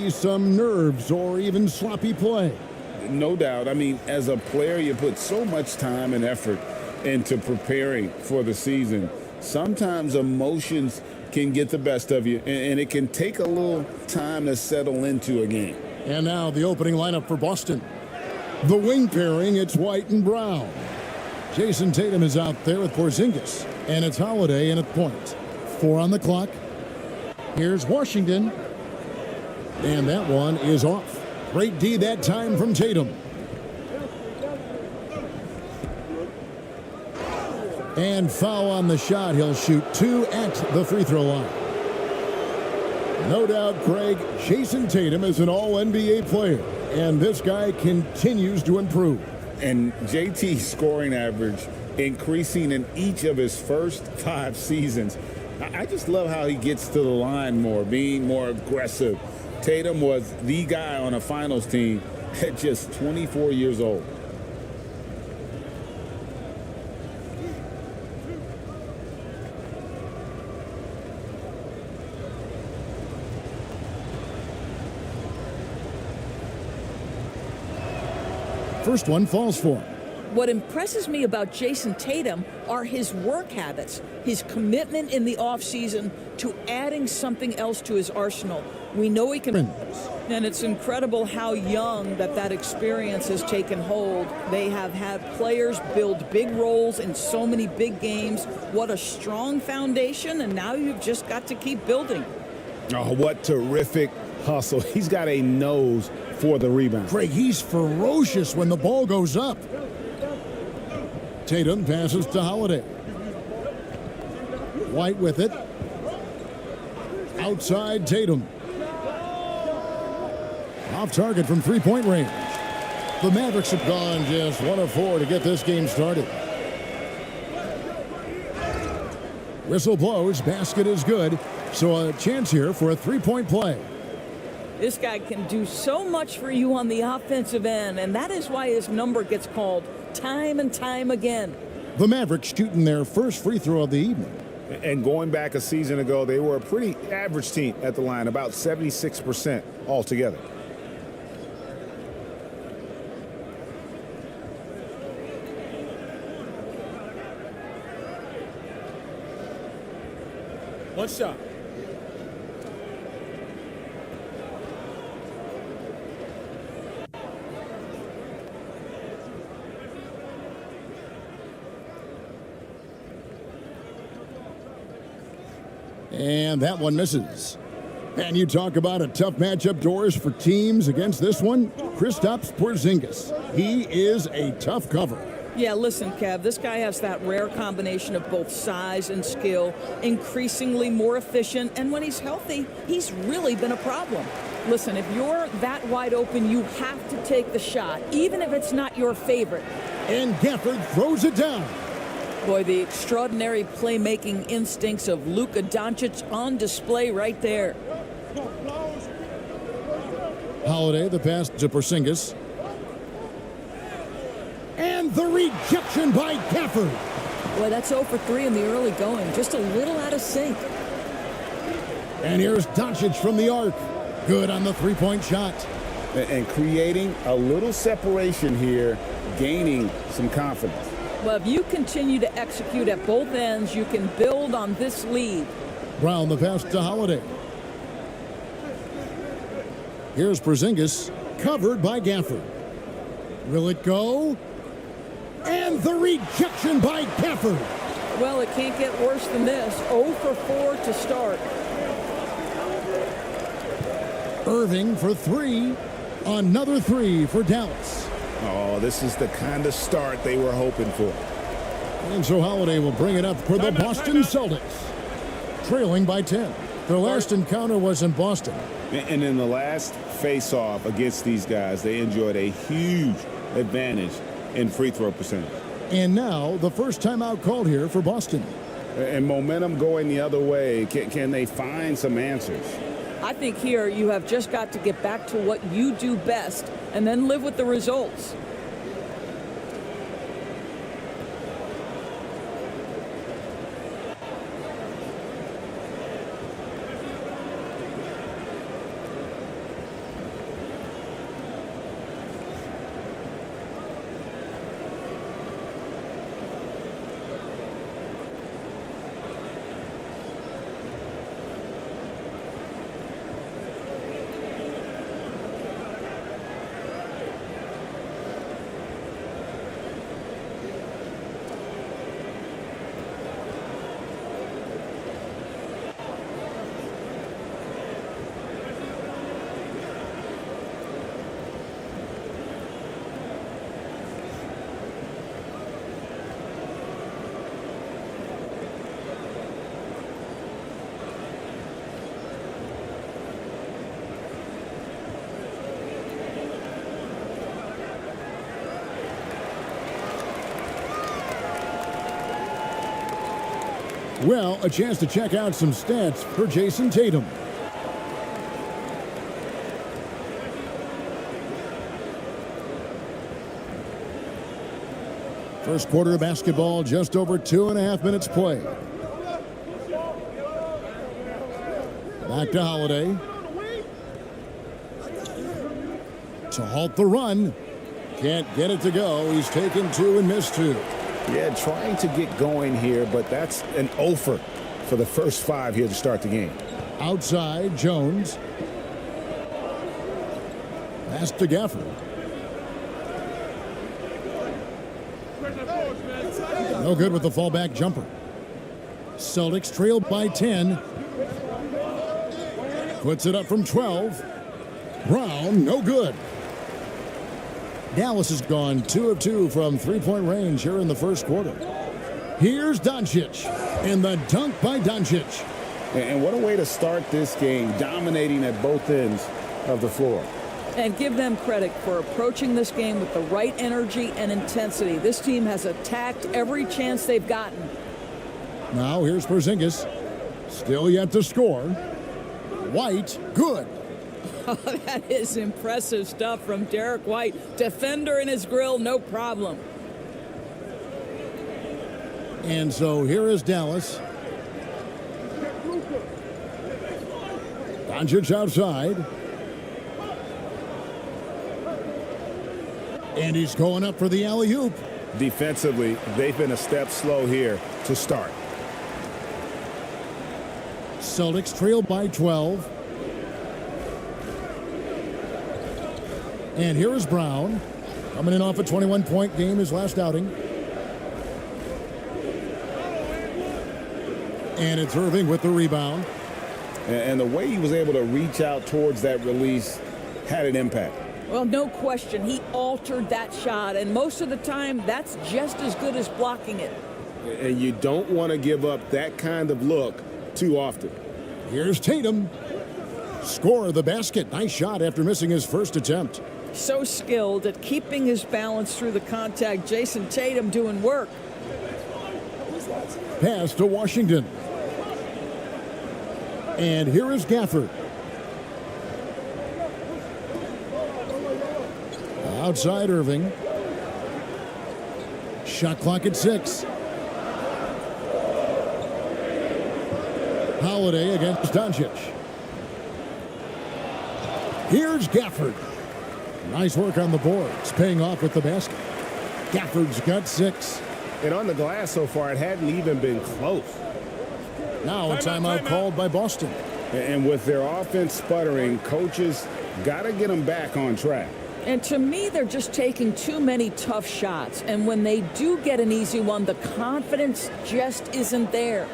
be some nerves or even sloppy play. No doubt. I mean, as a player, you put so much time and effort into preparing for the season. Sometimes emotions can get the best of you, and it can take a little time to settle into a game. And now the opening lineup for Boston. The wing pairing, it's White and Brown. Jason Tatum is out there with Porzingis, and it's Holiday in at point. 4 on the clock. Here's Washington. And that one is off. Great D that time from Tatum. And foul on the shot. He'll shoot 2 at the free throw line. No doubt, Craig, Jason Tatum is an all-NBA player. And this guy continues to improve. And JT's scoring average increasing in each of his first 5 seasons. I just love how he gets to the line more, being more aggressive. Tatum was the guy on a finals team at just 24 years old. First one falls for him. What impresses me about Jason Tatum are his work habits, his commitment in the offseason to adding something else to his arsenal. We know he can, and it's incredible how young that experience has taken hold. They have had players build big roles in so many big games. What a strong foundation, and now you've just got to keep building. Oh, what terrific hustle. He's got a nose for the rebound. Craig, he's ferocious when the ball goes up. Tatum passes to Holiday. White with it. Outside Tatum. Off target from three-point range. The Mavericks have gone just 1 of 4 to get this game started. Whistle blows, basket is good. So a chance here for a three-point play. This guy can do so much for you on the offensive end, and that is why his number gets called time and time again. The Mavericks shooting their first free throw of the evening. And going back a season ago, they were a pretty average team at the line, about 76% altogether. One shot. And that one misses. And you talk about a tough matchup doors for teams against this one. Kristaps Porzingis. He is a tough cover. Yeah, listen, Kev, this guy has that rare combination of both size and skill, increasingly more efficient, and when he's healthy, he's really been a problem. Listen, if you're that wide open, you have to take the shot, even if it's not your favorite. And Gafford throws it down. Boy, the extraordinary playmaking instincts of Luka Doncic on display right there. Holiday, the pass to Porzingis. And the rejection by Gafford. Boy, that's 0 for 3 in the early going. Just a little out of sync. And here's Doncic from the arc. Good on the three-point shot. And creating a little separation here, gaining some confidence. Well, if you continue to execute at both ends, you can build on this lead. Brown, the pass to Holiday. Here's Porzingis, covered by Gafford. Will it go? And the rejection by Gafford. Well, it can't get worse than this. 0 for 4 to start. Irving for 3. Another 3 for Dallas. Oh, this is the kind of start they were hoping for. And so Holiday will bring it up for the Boston Celtics. Trailing by 10. Their last encounter was in Boston. And in the last face-off against these guys, they enjoyed a huge advantage in free throw percentage. And now the first timeout called here for Boston. And momentum going the other way. Can they find some answers? I think here you have just got to get back to what you do best and then live with the results. Well, a chance to check out some stats for Jason Tatum. First quarter of basketball, just over 2.5 minutes played. Back to Holiday. To halt the run. Can't get it to go. He's taken 2 and missed 2. Yeah, trying to get going here, but that's an offer for the first 5 here to start the game. Outside, Jones. Pass to Gafford. No good with the fallback jumper. Celtics trail by 10. Puts it up from 12. Brown, no good. Dallas has gone 2 of 2 from three-point range here in the first quarter. Here's Doncic, and the dunk by Doncic. And what a way to start this game, dominating at both ends of the floor. And give them credit for approaching this game with the right energy and intensity. This team has attacked every chance they've gotten. Now here's Porzingis. Still yet to score. White, good. Oh, that is impressive stuff from Derek White. Defender in his grill, no problem. And so here is Dallas. Doncic outside. And he's going up for the alley-oop. Defensively, they've been a step slow here to start. Celtics trail by 12. And here is Brown, coming in off a 21-point game, his last outing. And it's Irving with the rebound. And the way he was able to reach out towards that release had an impact. Well, no question. He altered that shot, and most of the time, that's just as good as blocking it. And you don't want to give up that kind of look too often. Here's Tatum. Score the basket. Nice shot after missing his first attempt. So skilled at keeping his balance through the contact. Jason Tatum doing work. Pass to Washington. And here is Gafford. Outside Irving. Shot clock at 6. Holiday against Doncic. Here's Gafford. Nice work on the boards, paying off with the basket. Gafford's got 6. And on the glass so far, it hadn't even been close. Now a timeout called by Boston. And with their offense sputtering, coaches got to get them back on track. And to me, they're just taking too many tough shots. And when they do get an easy one, the confidence just isn't there.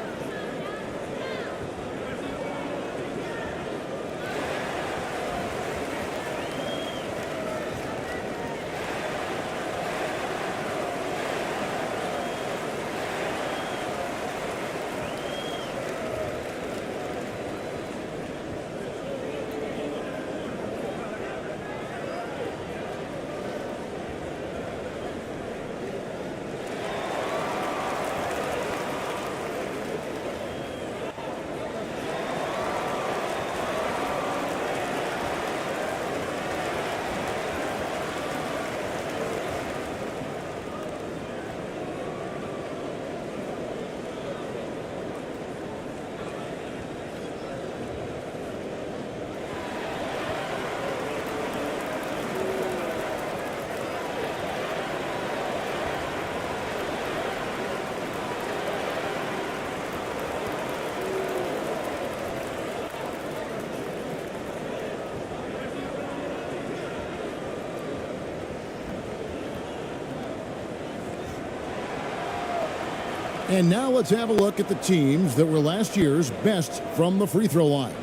And now let's have a look at the teams that were last year's best from the free throw line.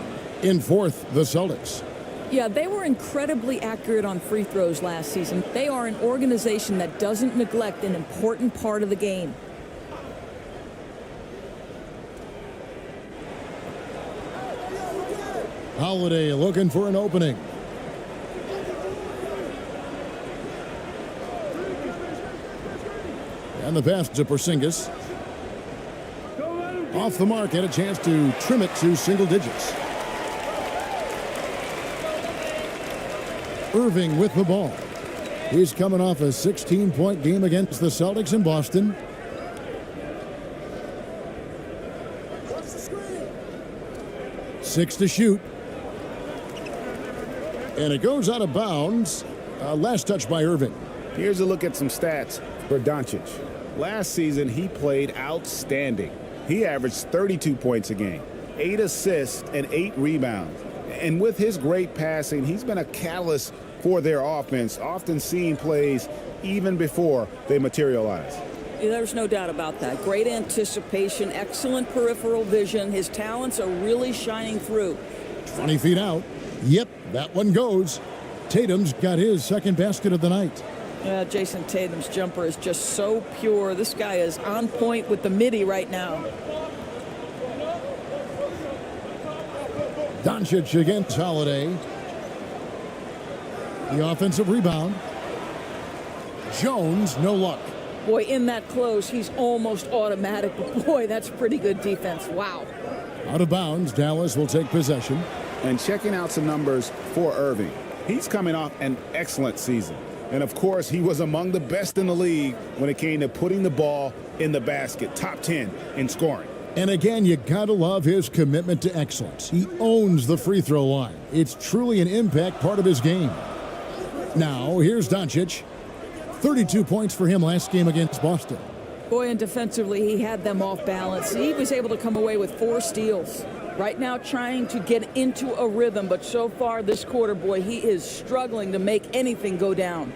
In fourth, the Celtics. Yeah, they were incredibly accurate on free throws last season. They are an organization that doesn't neglect an important part of the game. Holiday looking for an opening. And the pass to Porzingis. Off the mark and a chance to trim it to single digits. Irving with the ball. He's coming off a 16-point game against the Celtics in Boston. Six to shoot. And it goes out of bounds. Last touch by Irving. Here's a look at some stats for Doncic. Last season, he played outstanding. He averaged 32 points a game, 8 assists, and 8 rebounds. And with his great passing, he's been a catalyst for their offense, often seeing plays even before they materialize. There's no doubt about that. Great anticipation, excellent peripheral vision. His talents are really shining through. 20 feet out. Yep, that one goes. Tatum's got his second basket of the night. Yeah, Jason Tatum's jumper is just so pure. This guy is on point with the midi right now. Doncic against Holiday. The offensive rebound. Jones, no luck. Boy, in that close, he's almost automatic. But boy, that's pretty good defense. Wow. Out of bounds, Dallas will take possession. And checking out some numbers for Irving. He's coming off an excellent season. And, of course, he was among the best in the league when it came to putting the ball in the basket. Top 10 in scoring. And again, you gotta love his commitment to excellence. He owns the free throw line. It's truly an impact part of his game. Now, here's Doncic. 32 points for him last game against Boston. Boy, and defensively, he had them off balance. He was able to come away with 4 steals. Right now, trying to get into a rhythm, but so far this quarter, boy, he is struggling to make anything go down.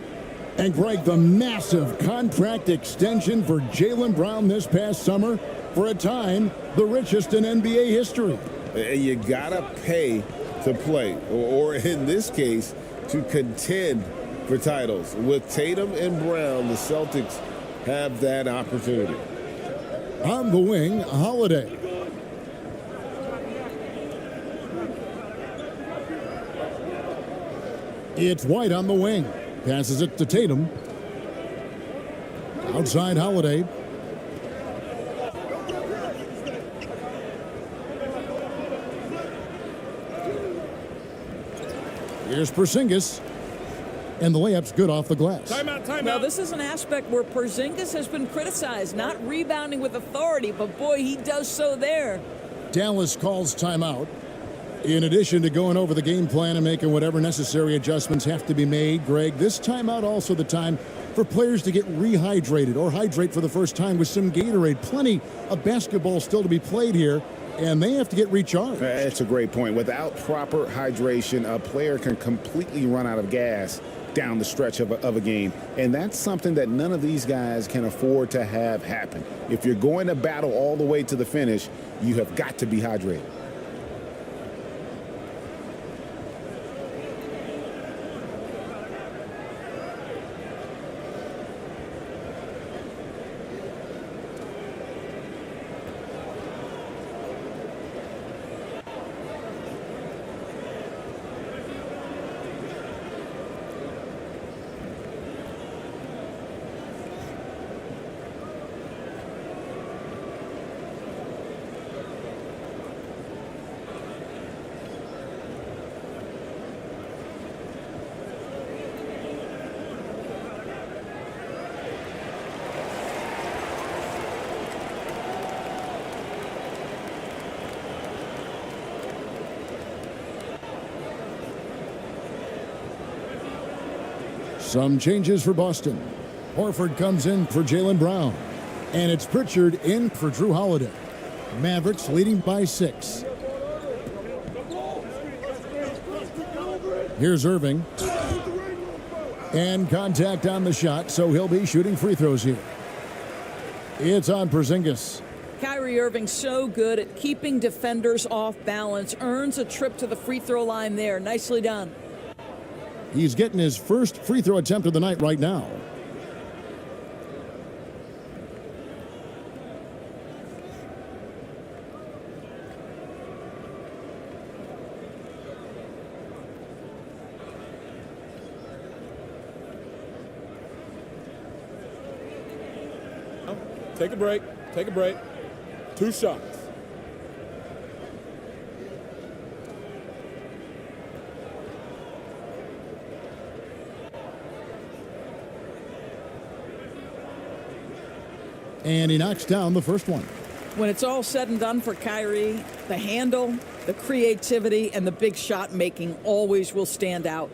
And Greg, the massive contract extension for Jaylen Brown this past summer, for a time, the richest in NBA history. You gotta pay to play, or in this case, to contend for titles. With Tatum and Brown, the Celtics have that opportunity. On the wing, Holiday. It's White on the wing. Passes it to Tatum. Outside Holiday. Here's Porzingis. And the layup's good off the glass. Timeout. Now, this is an aspect where Porzingis has been criticized, not rebounding with authority, but boy, he does so there. Dallas calls timeout. In addition to going over the game plan and making whatever necessary adjustments have to be made, Greg, this timeout also the time for players to get rehydrated or hydrate for the first time with some Gatorade. Plenty of basketball still to be played here, and they have to get recharged. That's a great point. Without proper hydration, a player can completely run out of gas down the stretch of a game. And that's something that none of these guys can afford to have happen. If you're going to battle all the way to the finish, you have got to be hydrated. Some changes for Boston. Horford comes in for Jaylen Brown. And it's Pritchard in for Drew Holiday. Mavericks leading by 6. Here's Irving. And contact on the shot, so he'll be shooting free throws here. It's on Porzingis. Kyrie Irving so good at keeping defenders off balance, earns a trip to the free throw line there. Nicely done. He's getting his first free throw attempt of the night right now. Take a break. 2 shots. And he knocks down the first one. When it's all said and done for Kyrie, the handle, the creativity, and the big shot making always will stand out.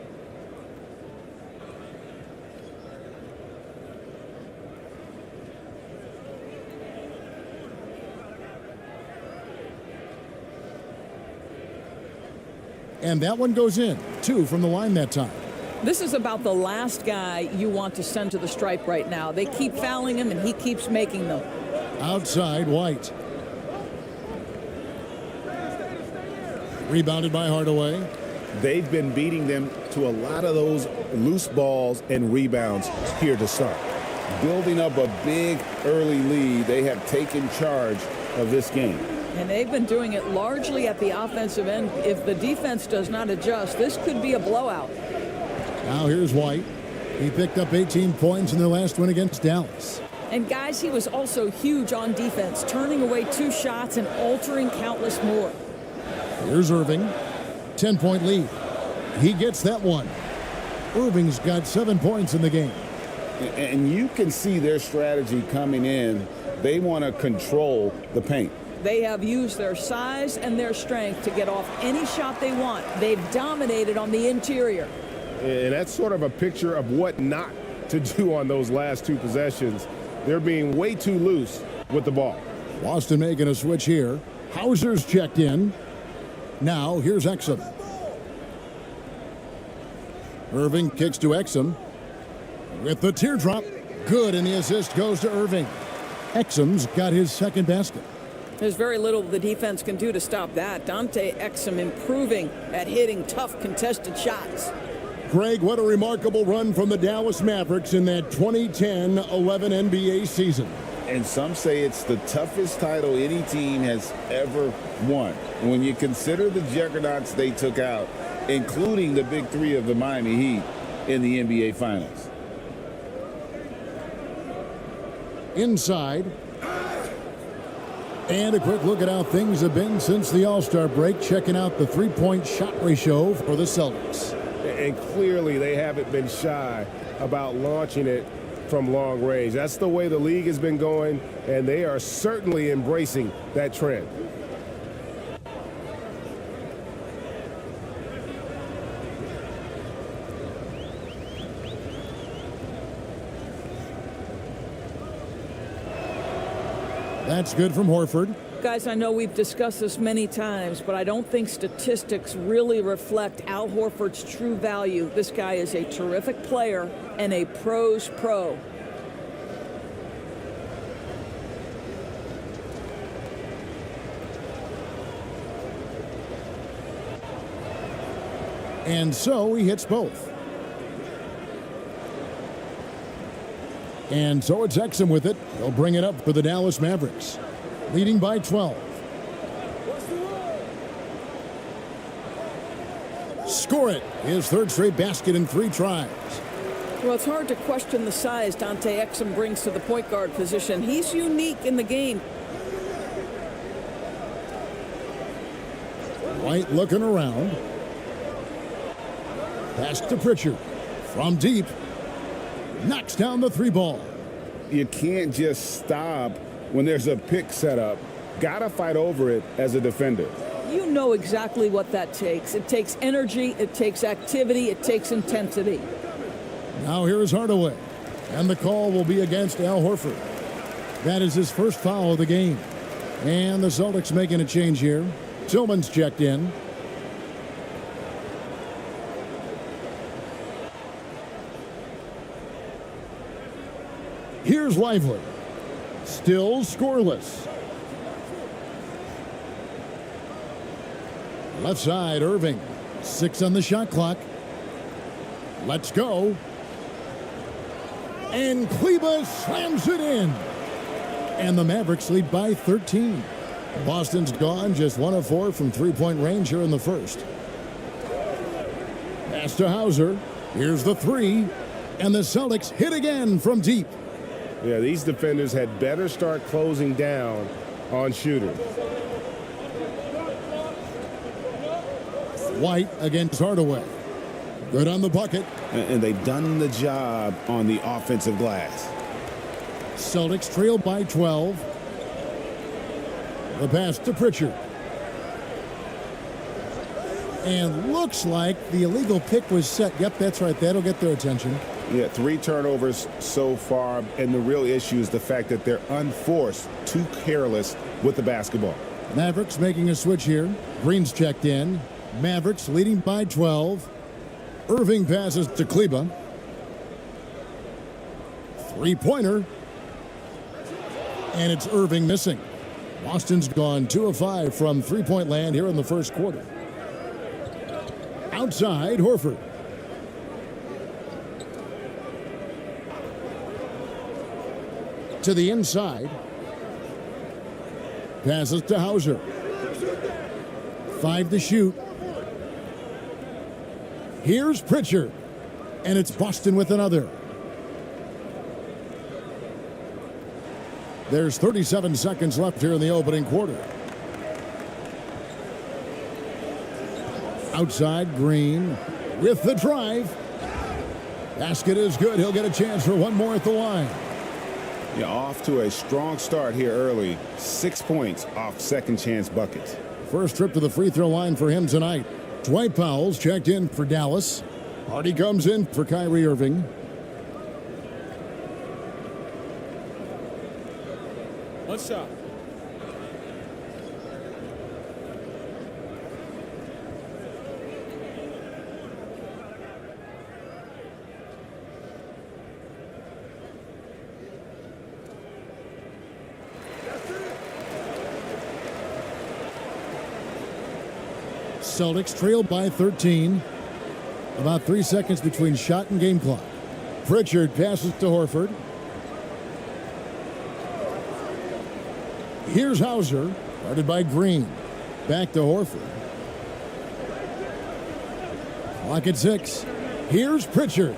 And that one goes in. 2 from the line that time. This is about the last guy you want to send to the stripe right now. They keep fouling him, and he keeps making them. Outside, White. Rebounded by Hardaway. They've been beating them to a lot of those loose balls and rebounds here to start. Building up a big early lead, they have taken charge of this game. And they've been doing it largely at the offensive end. If the defense does not adjust, this could be a blowout. Now here's White. He picked up 18 points in their last win against Dallas. And guys, he was also huge on defense, turning away 2 shots and altering countless more. Here's Irving. 10-point lead. He gets that one. Irving's got 7 points in the game. And you can see their strategy coming in. They want to control the paint. They have used their size and their strength to get off any shot they want. They've dominated on the interior. And that's sort of a picture of what not to do on those last 2 possessions. They're being way too loose with the ball. Boston making a switch here. Hauser's checked in. Now here's Exum. Irving kicks to Exum. With the teardrop. Good, and the assist goes to Irving. Exum's got his second basket. There's very little the defense can do to stop that. Dante Exum improving at hitting tough contested shots. Greg, what a remarkable run from the Dallas Mavericks in that 2010-11 NBA season. And some say it's the toughest title any team has ever won. And when you consider the juggernauts they took out, including the big 3 of the Miami Heat in the NBA Finals. Inside. And a quick look at how things have been since the All-Star break, checking out the three-point shot ratio for the Celtics. And clearly they haven't been shy about launching it from long range. That's the way the league has been going, and they are certainly embracing that trend. That's good from Horford. Guys, I know we've discussed this many times, but I don't think statistics really reflect Al Horford's true value. This guy is a terrific player and a pro's pro. And so he hits both. And so it's Exum with it. He'll bring it up for the Dallas Mavericks, leading by 12. Score it. His third straight basket in 3 tries. Well, it's hard to question the size Dante Exum brings to the point guard position. He's unique in the game. White looking around. Pass to Pritchard. From deep. Knocks down the 3 ball. You can't just stop when there's a pick set up. Gotta fight over it as a defender. You know exactly what that takes. It takes energy, it takes activity, it takes intensity. Now here is Hardaway. And the call will be against Al Horford. That is his first foul of the game. And the Celtics making a change here. Tillman's checked in. Here's Lively. Still scoreless. Left side, Irving. 6 on the shot clock. Let's go. And Kleba slams it in. And the Mavericks lead by 13. Boston's gone just 1 of 4 from 3-point range here in the first. Pass to Hauser. Here's the 3. And the Celtics hit again from deep. Yeah, these defenders had better start closing down on shooters. White against Hardaway. Good on the bucket. And they've done the job on the offensive glass. Celtics trail by 12. The pass to Pritchard. And looks like the illegal pick was set. Yep, that's right. That'll get their attention. Yeah, 3 turnovers so far, and the real issue is the fact that they're unforced, too careless with the basketball. Mavericks making a switch here. Green's checked in. Mavericks leading by 12. Irving passes to Kleba. Three-pointer. And it's Irving missing. Boston's gone 2 of 5 from three-point land here in the first quarter. Outside, Horford. To the inside. Passes to Hauser. 5 to shoot. Here's Pritchard. And it's Boston with another. There's 37 seconds left here in the opening quarter. Outside, Green with the drive. Basket is good. He'll get a chance for one more at the line. Yeah, off to a strong start here early. 6 points off second chance buckets. First trip to the free throw line for him tonight. Dwight Powell's checked in for Dallas. Hardy comes in for Kyrie Irving. One shot. Celtics trail by 13. About 3 seconds between shot and game clock. Pritchard passes to Horford. Here's Hauser, guarded by Green. Back to Horford. Clock at 6. Here's Pritchard.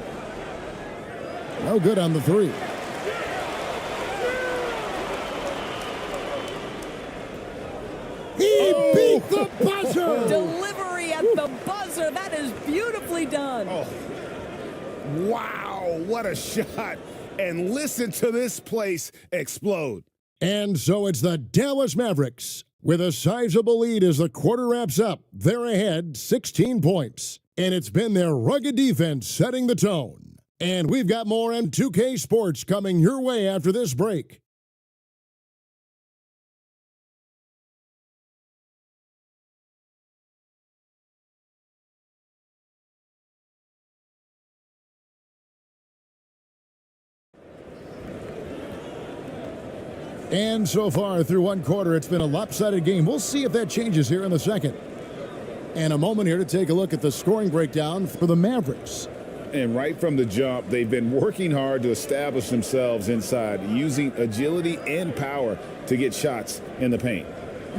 No good on the three. He beat the buzzer! Delivery at the buzzer. That is beautifully done. Oh, wow, what a shot. And listen to this place explode. And so it's the Dallas Mavericks with a sizable lead as the quarter wraps up. They're ahead 16 points. And it's been their rugged defense setting the tone. And we've got more M2K Sports coming your way after this break. And so far through one quarter, it's been a lopsided game. We'll see if that changes here in the second. And a moment here to take a look at the scoring breakdown for the Mavericks. And right from the jump, they've been working hard to establish themselves inside, using agility and power to get shots in the paint.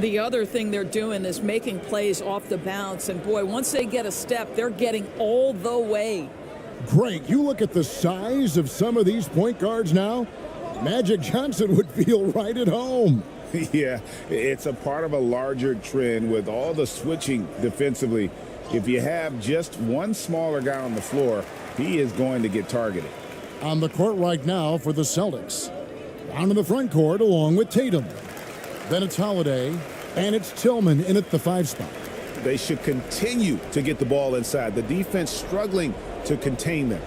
The other thing they're doing is making plays off the bounce. And boy, once they get a step, they're getting all the way. Greg, you look at the size of some of these point guards now. Magic Johnson would feel right at home. Yeah, it's a part of a larger trend with all the switching defensively. If you have just one smaller guy on the floor, he is going to get targeted. On the court right now for the Celtics. Down in the front court along with Tatum. Then it's Holiday, and it's Tillman in at the 5 spot. They should continue to get the ball inside. The defense struggling to contain them.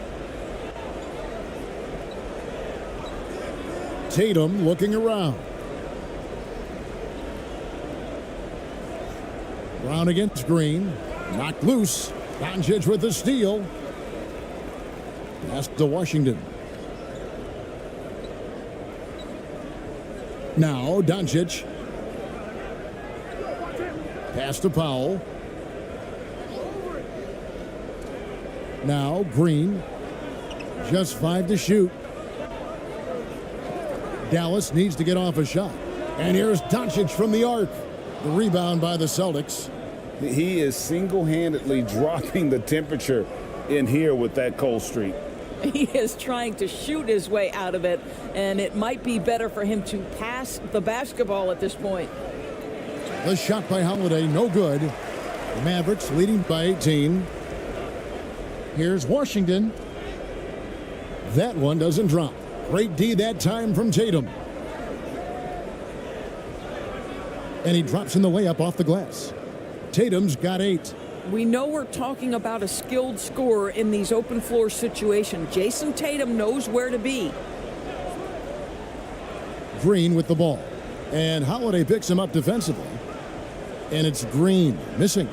Tatum looking around. Brown against Green. Knocked loose. Doncic with the steal. Pass to Washington. Now Doncic. Pass to Powell. Now Green. Just 5 to shoot. Dallas needs to get off a shot. And here's Doncic from the arc. The rebound by the Celtics. He is single-handedly dropping the temperature in here with that cold streak. He is trying to shoot his way out of it, and it might be better for him to pass the basketball at this point. The shot by Holiday, no good. The Mavericks leading by 18. Here's Washington. That one doesn't drop. Great D that time from Tatum. And he drops in the layup off the glass. Tatum's got 8. We know we're talking about a skilled scorer in these open floor situations. Jason Tatum knows where to be. Green with the ball. And Holiday picks him up defensively. And it's Green missing.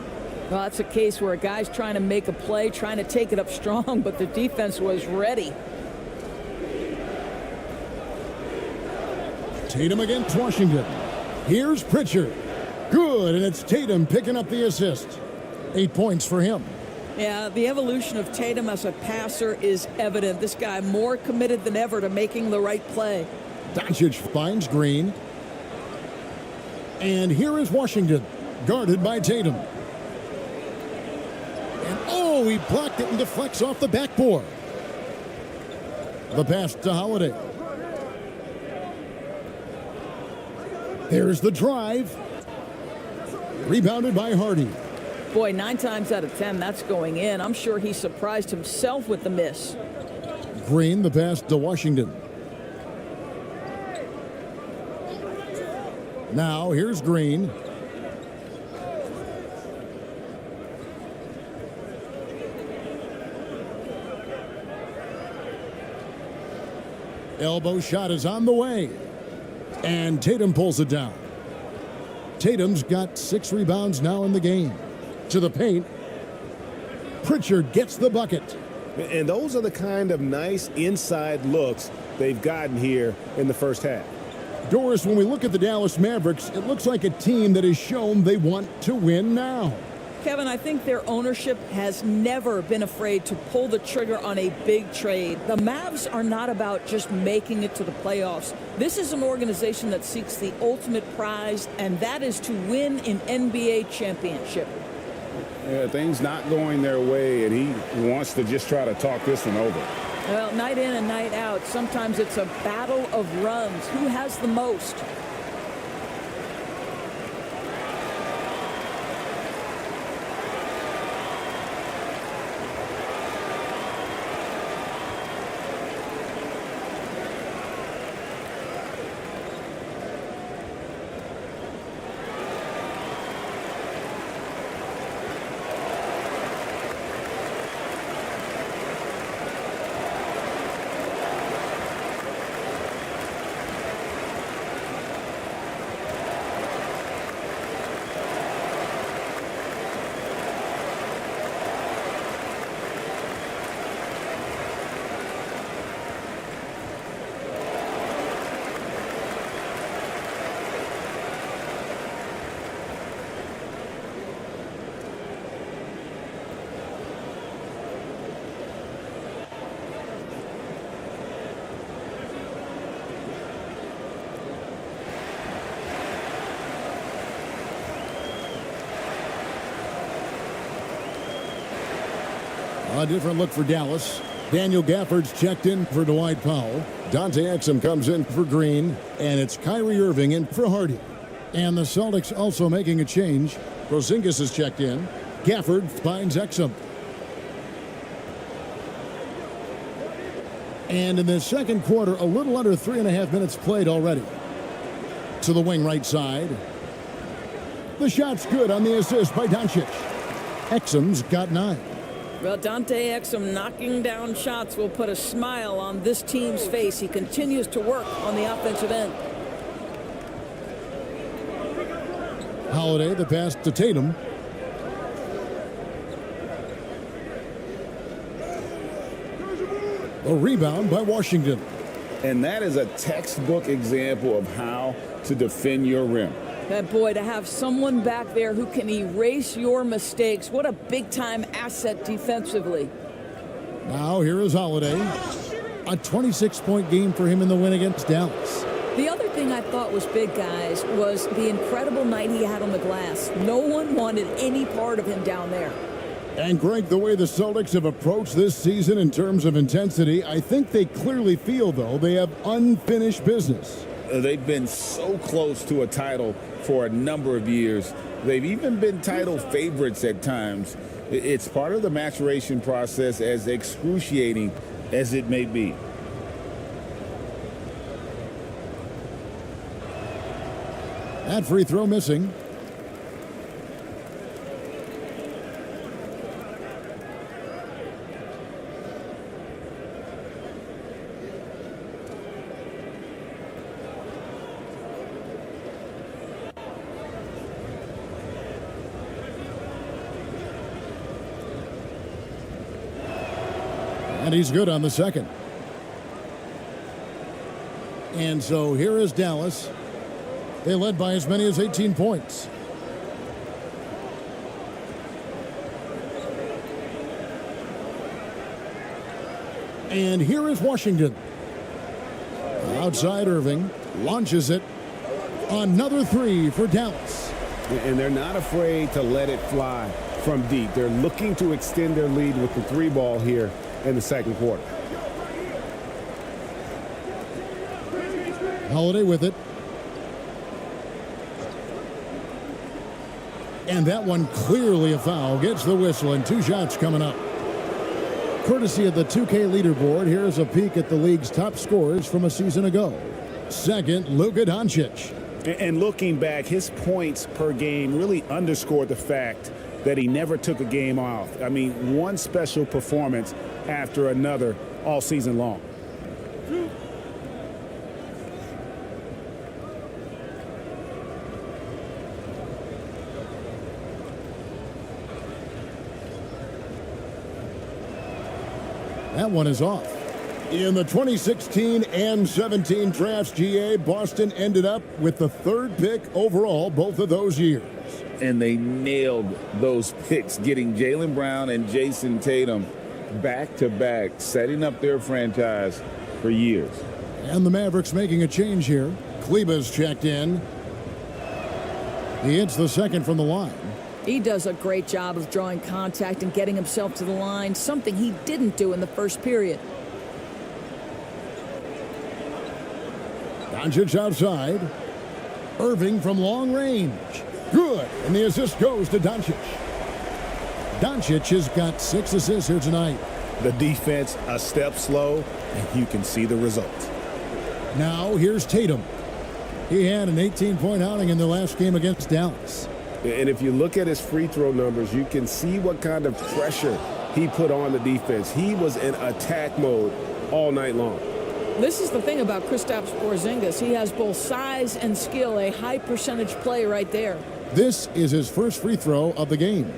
Well, that's a case where a guy's trying to make a play, trying to take it up strong, but the defense was ready. Tatum against Washington. Here's Pritchard. Good, and it's Tatum picking up the assist. 8 points for him. Yeah, the evolution of Tatum as a passer is evident. This guy more committed than ever to making the right play. Doncic finds Green. And here is Washington, guarded by Tatum. And oh, he blocked it and deflects off the backboard. The pass to Holiday. There's the drive. Rebounded by Hardy. Boy, 9 times out of 10, that's going in. I'm sure he surprised himself with the miss. Green, the pass to Washington. Now, here's Green. Elbow shot is on the way. And Tatum pulls it down. Tatum's got 6 rebounds now in the game. To the paint. Pritchard gets the bucket. And those are the kind of nice inside looks they've gotten here in the first half. Doris, when we look at the Dallas Mavericks, it looks like a team that has shown they want to win now. Kevin, I think their ownership has never been afraid to pull the trigger on a big trade. The Mavs are not about just making it to the playoffs. This is an organization that seeks the ultimate prize, and that is to win an NBA championship. Yeah, things not going their way, and he wants to just try to talk this one over. Well, night in and night out, sometimes it's a battle of runs. Who has the most? A different look for Dallas. Daniel Gafford's checked in for Dwight Powell. Dante Exum comes in for Green. And it's Kyrie Irving in for Hardy. And the Celtics also making a change. Porzingis is checked in. Gafford finds Exum. And in the second quarter, a little under 3.5 minutes played already. To the wing right side. The shot's good on the assist by Doncic. Exum's got 9. Well, Dante Exum knocking down shots will put a smile on this team's face. He continues to work on the offensive end. Holiday, the pass to Tatum. A rebound by Washington. And that is a textbook example of how to defend your rim. And boy, to have someone back there who can erase your mistakes, what a big-time asset defensively. Now here is Holiday. A 26-point game for him in the win against Dallas. The other thing I thought was big, guys, was the incredible night he had on the glass. No one wanted any part of him down there. And Greg, the way the Celtics have approached this season in terms of intensity, I think they clearly feel, though, they have unfinished business. They've been so close to a title for a number of years. They've even been title favorites at times. It's part of the maturation process, as excruciating as it may be. That free throw missing. And he's good on the second. And so here is Dallas. They led by as many as 18 points. And here is Washington. Outside Irving. Launches it. Another three for Dallas. And they're not afraid to let it fly from deep. They're looking to extend their lead with the three ball here in the second quarter. Holiday with it. And that one clearly a foul. Gets the whistle and 2 shots coming up. Courtesy of the 2K leaderboard, here's a peek at the league's top scorers from a season ago. Second, Luka Doncic. And looking back, his points per game really underscored the fact that he never took a game off. I mean, one special performance after another all season long. That one is off. In the 2016 and 17 drafts, GA, Boston ended up with the 3rd pick overall both of those years. And they nailed those picks, getting Jaylen Brown and Jason Tatum back-to-back, setting up their franchise for years. And the Mavericks making a change here. Kleba's checked in. He hits the second from the line. He does a great job of drawing contact and getting himself to the line, something he didn't do in the first period. Doncic outside. Irving from long range. Good. And the assist goes to Doncic. Doncic has got 6 assists here tonight. The defense a step slow, and you can see the result. Now here's Tatum. He had an 18-point outing in the last game against Dallas. And if you look at his free throw numbers, you can see what kind of pressure he put on the defense. He was in attack mode all night long. This is the thing about Kristaps Porzingis. He has both size and skill, a high percentage play right there. This is his first free throw of the game.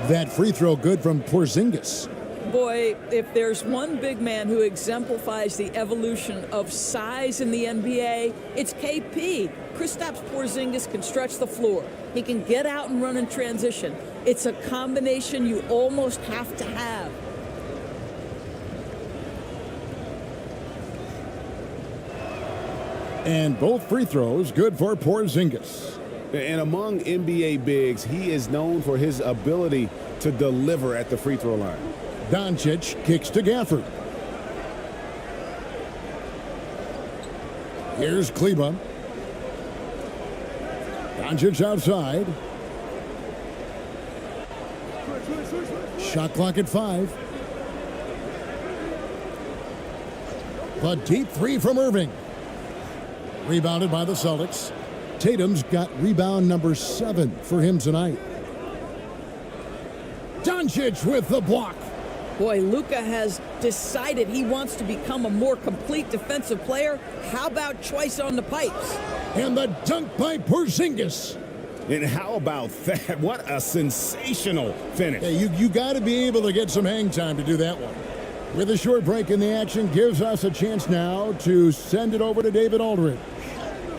That free throw good from Porzingis. Boy, if there's one big man who exemplifies the evolution of size in the NBA, it's KP. Kristaps Porzingis can stretch the floor. He can get out and run in transition. It's a combination you almost have to have. And both free throws good for Porzingis. And among NBA bigs, he is known for his ability to deliver at the free throw line. Doncic kicks to Gafford. Here's Kleba. Doncic outside. Shot clock at 5. The deep three from Irving. Rebounded by the Celtics. Tatum's got rebound number 7 for him tonight. Doncic with the block. Boy, Luka has decided he wants to become a more complete defensive player. How about choice on the pipes? And the dunk by Porzingis. And how about that? What a sensational finish. Hey, you got to be able to get some hang time to do that one. With a short break in the action, gives us a chance now to send it over to David Aldridge.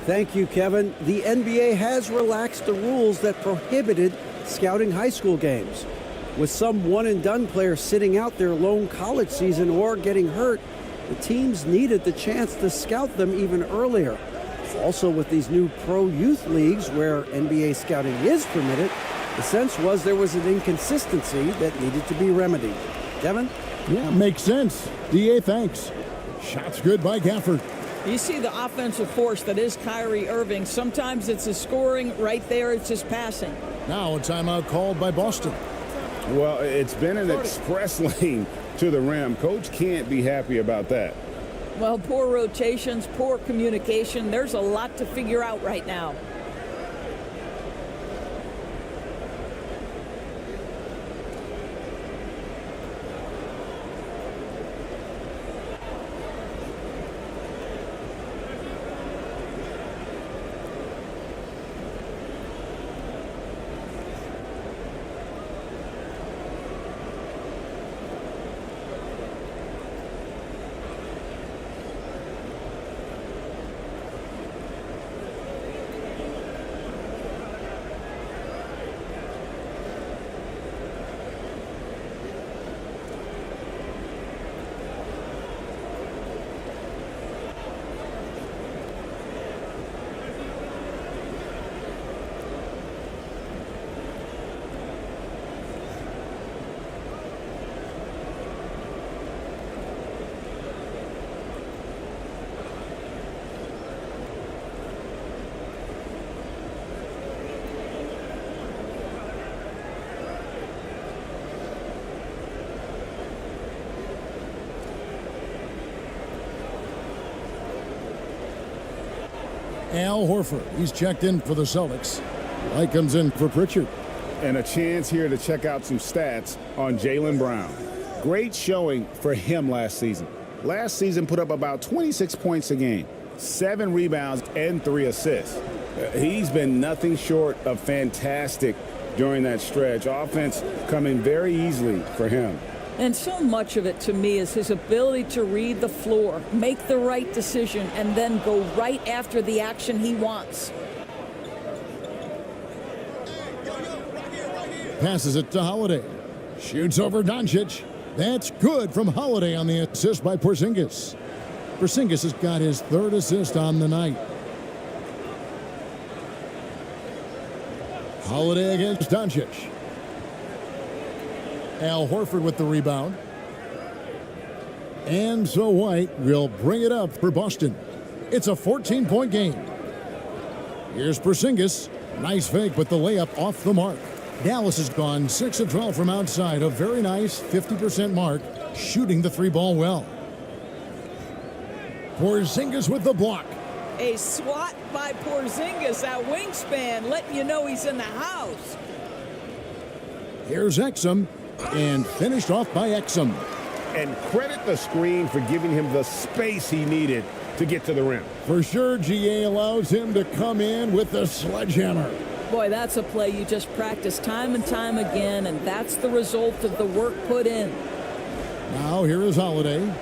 Thank you, Kevin. The NBA has relaxed the rules that prohibited scouting high school games. With some one-and-done players sitting out their lone college season or getting hurt, the teams needed the chance to scout them even earlier. Also, with these new pro youth leagues where NBA scouting is permitted, the sense was there was an inconsistency that needed to be remedied. Kevin? Yeah, makes sense. DA, thanks. Shots good by Gafford. You see the offensive force that is Kyrie Irving. Sometimes it's his scoring. Right there, it's his passing. Now a timeout called by Boston. Well, it's been an express lane to the rim. Coach can't be happy about that. Well, poor rotations, poor communication. There's a lot to figure out right now. Al Horford, he's checked in for the Celtics. Light comes in for Pritchard. And a chance here to check out some stats on Jaylen Brown. Great showing for him last season. Last season put up about 26 points a game, 7 rebounds, and 3 assists. He's been nothing short of fantastic during that stretch. Offense coming very easily for him. And so much of it to me is his ability to read the floor, make the right decision, and then go right after the action he wants. Passes it to Holiday. Shoots over Doncic. That's good from Holiday on the assist by Porzingis. Porzingis has got his 3rd assist on the night. Holiday against Doncic. Al Horford with the rebound. And so White will bring it up for Boston. It's a 14-point game. Here's Porzingis. Nice fake, but the layup off the mark. Dallas has gone 6 of 12 from outside. A very nice 50% mark, shooting the 3-ball well. Porzingis with the block. A swat by Porzingis, that wingspan, letting you know he's in the house. Here's Exum, and finished off by Exum. And credit the screen for giving him the space he needed to get to the rim. For sure, GA allows him to come in with the sledgehammer. Boy, that's a play you just practice time and time again, and that's the result of the work put in. Now here is Holiday.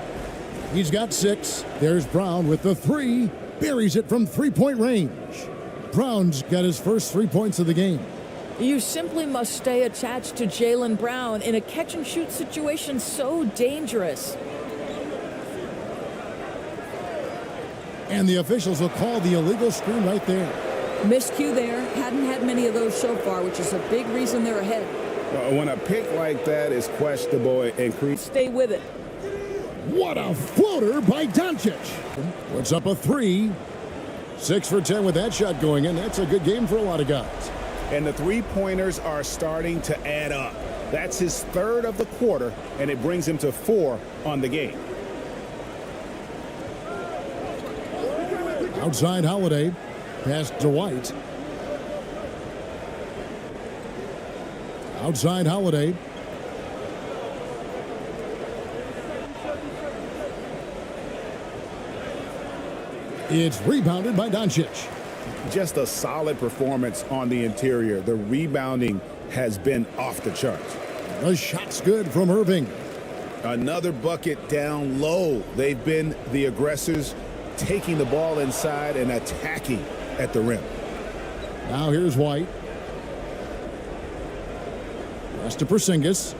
He's got 6. There's Brown with the 3. Buries it from 3-point range. Brown's got his first 3 points of the game. You simply must stay attached to Jaylen Brown in a catch-and-shoot situation so dangerous. And the officials will call the illegal screen right there. Miscue there. Hadn't had many of those so far, which is a big reason they're ahead. When a pick like that is questionable and Stay with it. What a floater by Doncic. Puts up a 3. 6 for 10 with that shot going in. That's a good game for a lot of guys. And the 3-pointers are starting to add up. That's his 3rd of the quarter, and it brings him to 4 on the game. Outside Holiday. Pass to White. Outside Holiday. It's rebounded by Doncic. Just a solid performance on the interior. The rebounding has been off the charts. The shot's good from Irving. Another bucket down low. They've been the aggressors, taking the ball inside and attacking at the rim. Now here's White. Pass to Porzingis.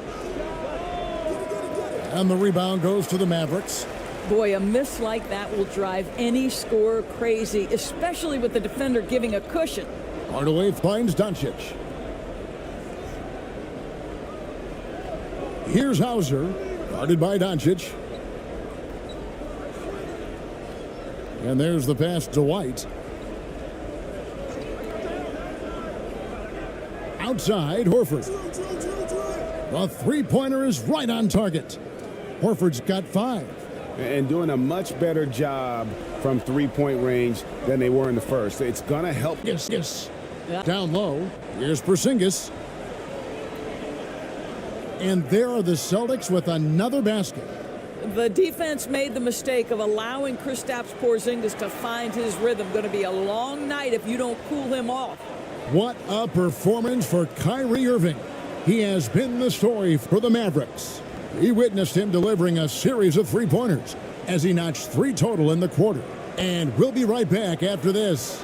And the rebound goes to the Mavericks. Boy, a miss like that will drive any scorer crazy, especially with the defender giving a cushion. Hardaway finds Doncic. Here's Hauser, guarded by Doncic. And there's the pass to White. Outside, Horford. The three-pointer is right on target. Horford's got 5. And doing a much better job from three-point range than they were in the first. It's going to help. Yes. Down low. Here's Porzingis. And there are the Celtics with another basket. The defense made the mistake of allowing Kristaps Porzingis to find his rhythm. Going to be a long night if you don't cool him off. What a performance for Kyrie Irving. He has been the story for the Mavericks. We witnessed him delivering a series of three-pointers as he notched 3 total in the quarter. And we'll be right back after this.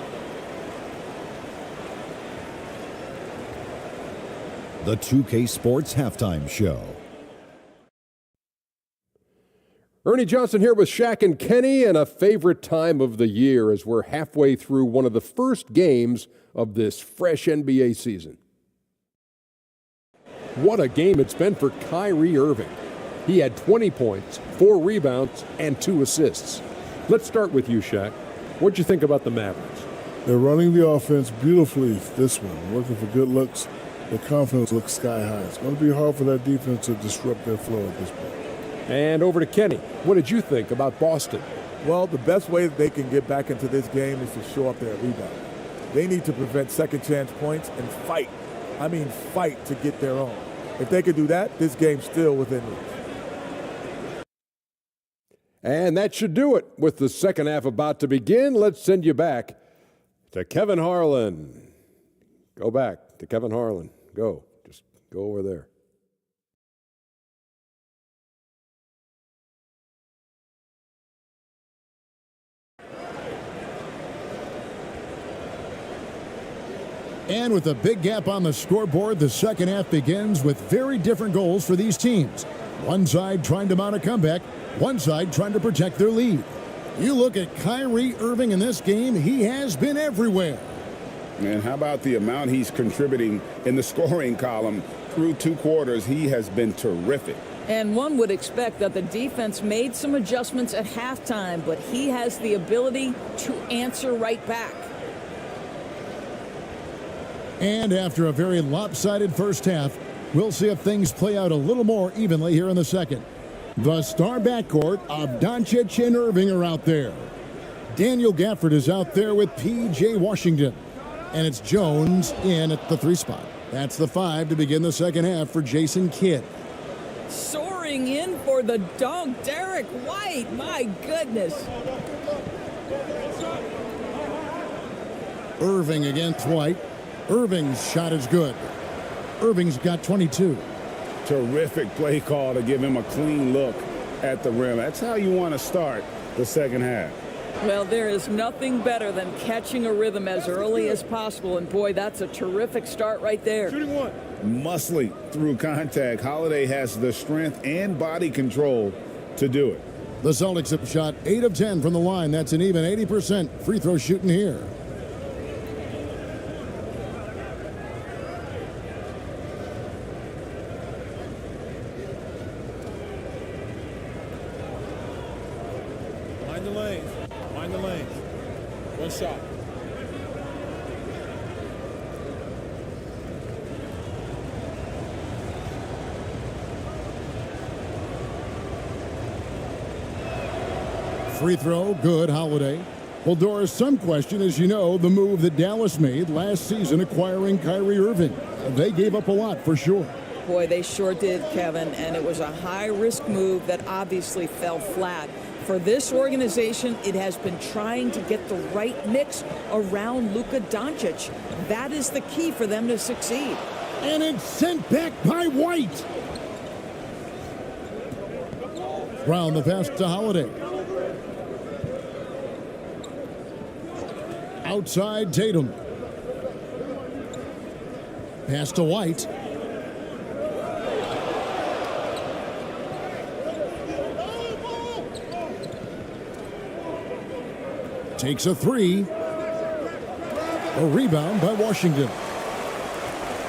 The 2K Sports Halftime Show. Ernie Johnson here with Shaq and Kenny, and a favorite time of the year as we're halfway through one of the first games of this fresh NBA season. What a game it's been for Kyrie Irving. He had 20 points, 4 rebounds, and 2 assists. Let's start with you, Shaq. What'd you think about the Mavericks? They're running the offense beautifully this one, working for good looks. Their confidence looks sky high. It's going to be hard for that defense to disrupt their flow at this point. And over to Kenny. What did you think about Boston? Well, the best way that they can get back into this game is to show up their rebound. They need to prevent second chance points and fight. I mean fight to get their own. If they could do that, this game's still within reach. And that should do it. With the second half about to begin, let's send you back to Kevin Harlan. Go back to Kevin Harlan. Go. Just go over there. And with a big gap on the scoreboard, the second half begins with very different goals for these teams. One side trying to mount a comeback, one side trying to protect their lead. You look at Kyrie Irving in this game, he has been everywhere. And how about the amount he's contributing in the scoring column? Through 2 quarters, he has been terrific. And one would expect that the defense made some adjustments at halftime, but he has the ability to answer right back. And after a very lopsided first half, we'll see if things play out a little more evenly here in the second. The star backcourt of Doncic and Irving are out there. Daniel Gafford is out there with P.J. Washington. And it's Jones in at the 3 spot. That's the 5 to begin the second half for Jason Kidd. Soaring in for the dunk, Derek White. My goodness. Irving against White. Irving's shot is good. Irving's got 22. Terrific play call to give him a clean look at the rim. That's how you want to start the second half. Well, there is nothing better than catching a rhythm as early as possible. And, boy, that's a terrific start right there. Shooting 1. Muscly through contact. Holiday has the strength and body control to do it. The Celtics have shot 8 of 10 from the line. That's an even 80% free throw shooting here. Mind the lanes. Mind the lanes. One shot. Free throw, good, Holiday. Well, Doris, some question, as you know, the move that Dallas made last season acquiring Kyrie Irving. They gave up a lot for sure. Boy, they sure did, Kevin, and it was a high-risk move that obviously fell flat. For this organization, it has been trying to get the right mix around Luka Doncic. That is the key for them to succeed. And it's sent back by White. Brown the pass to Holiday. Outside Tatum. Pass to White. Takes a 3. A rebound by Washington.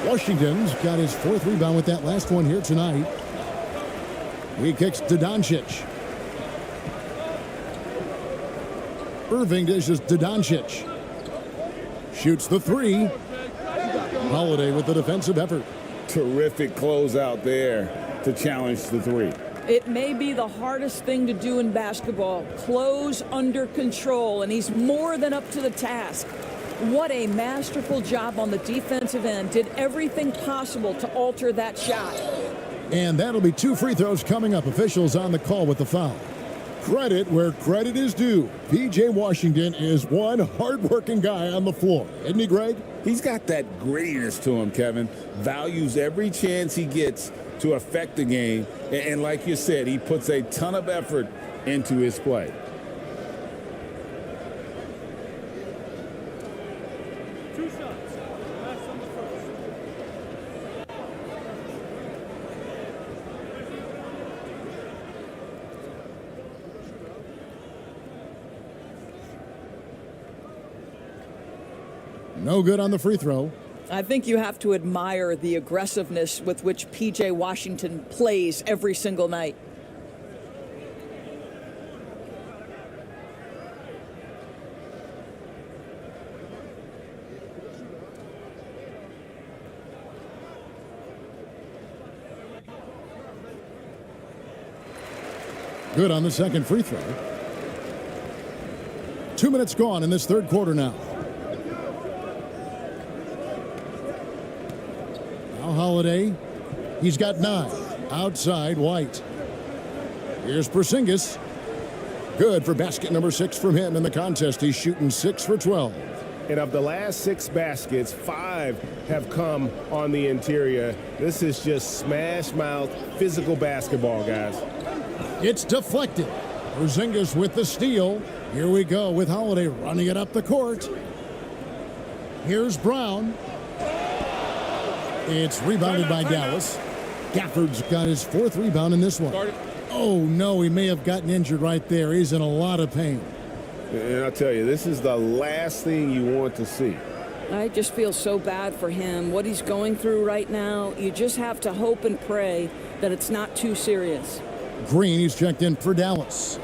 Washington's got his 4th rebound with that last one here tonight. He kicks to Doncic. Irving dishes to Doncic. Shoots the three. Holiday with the defensive effort. Terrific closeout there to challenge the three. It may be the hardest thing to do in basketball. Close under control, and he's more than up to the task. What a masterful job on the defensive end. Did everything possible to alter that shot. And that'll be 2 free throws coming up. Officials on the call with the foul. Credit where credit is due. P.J. Washington is one hard-working guy on the floor. Isn't he, Greg? He's got that grittiness to him, Kevin. Values every chance he gets to affect the game. And like you said, he puts a ton of effort into his play. No good on the free throw. I think you have to admire the aggressiveness with which P.J. Washington plays every single night. Good on the second free throw. 2 minutes gone in this third quarter now. Holiday, he's got 9. Outside, White. Here's Porzingis. Good for basket number 6 from him in the contest. He's shooting 6 for 12. And of the last 6 baskets, 5 have come on the interior. This is just smash mouth, physical basketball, guys. It's deflected. Porzingis with the steal. Here we go with Holiday running it up the court. Here's Brown. It's rebounded by Dallas. Gafford's got his 4th rebound in this one. Oh, no, he may have gotten injured right there. He's in a lot of pain. And I'll tell you, this is the last thing you want to see. I just feel so bad for him. What he's going through right now, you just have to hope and pray that it's not too serious. Green, he's checked in for Dallas.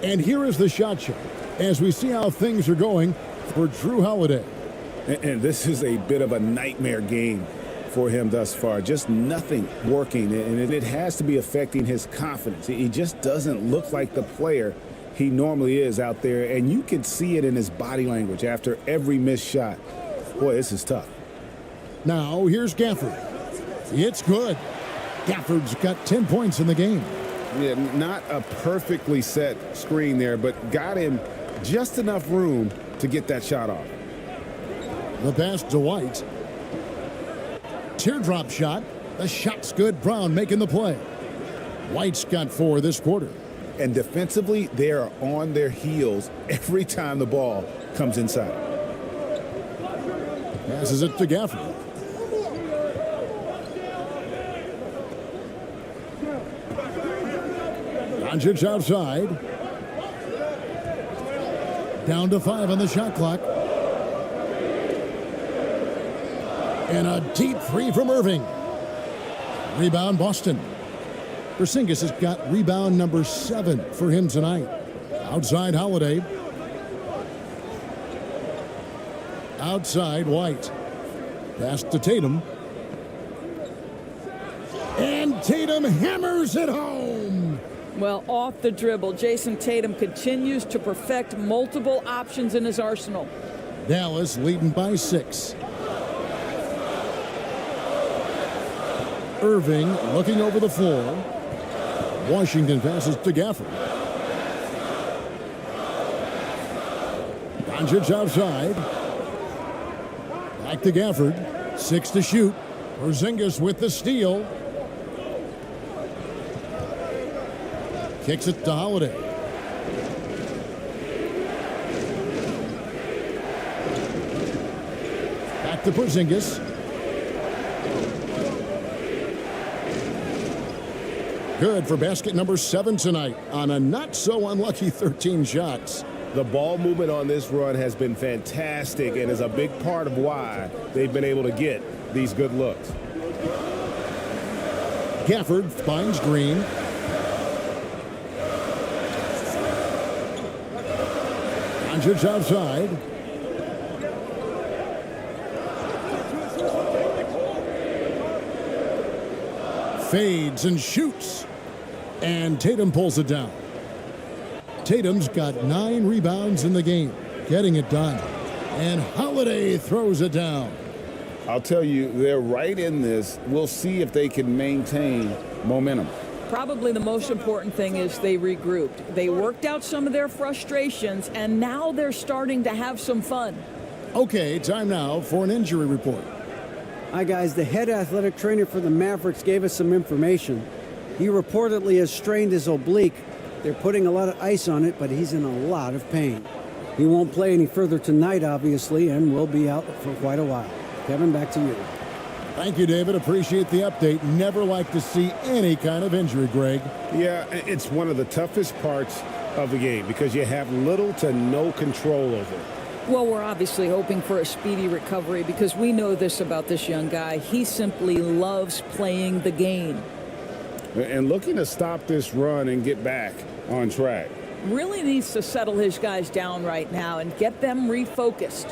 And here is the shot chart as we see how things are going for Drew Holiday. And this is a bit of a nightmare game for him thus far. Just nothing working, and it has to be affecting his confidence. He just doesn't look like the player he normally is out there, and you can see it in his body language after every missed shot. Boy, this is tough. Now, here's Gafford. It's good. Gafford's got 10 points in the game. Yeah, not a perfectly set screen there, but got him just enough room to get that shot off. The pass to White. Teardrop shot. The shot's good. Brown making the play. White's got 4 this quarter. And defensively, they are on their heels every time the ball comes inside. Passes it to Gafford. Doncic outside. Down to 5 on the shot clock. And a deep three from Irving. Rebound Boston. Porzingis has got rebound number 7 for him tonight. Outside Holiday. Outside White. Pass to Tatum. And Tatum hammers it home. Well, off the dribble, Jason Tatum continues to perfect multiple options in his arsenal. Dallas leading by 6. Irving looking over the floor. Washington passes to Gafford. Doncic outside. Back to Gafford. 6 to shoot. Porzingis with the steal. Kicks it to Holiday. Back to Porzingis. Good for basket number 7 tonight on a not so unlucky 13 shots. The ball movement on this run has been fantastic and is a big part of why they've been able to get these good looks. Gafford finds Green. Doncic outside. Fades and shoots. And Tatum pulls it down. Tatum's got 9 rebounds in the game, getting it done. And Holiday throws it down. I'll tell you, they're right in this. We'll see if they can maintain momentum. Probably the most important thing is they regrouped. They worked out some of their frustrations, and now they're starting to have some fun. Okay, time now for an injury report. Hi, guys. The head athletic trainer for the Mavericks gave us some information. He reportedly has strained his oblique. They're putting a lot of ice on it, but he's in a lot of pain. He won't play any further tonight, obviously, and will be out for quite a while. Kevin, back to you. Thank you, David. Appreciate the update. Never like to see any kind of injury, Greg. Yeah, it's one of the toughest parts of the game because you have little to no control over it. Well, we're obviously hoping for a speedy recovery because we know this about this young guy. He simply loves playing the game. And looking to stop this run and get back on track. Really needs to settle his guys down right now and get them refocused.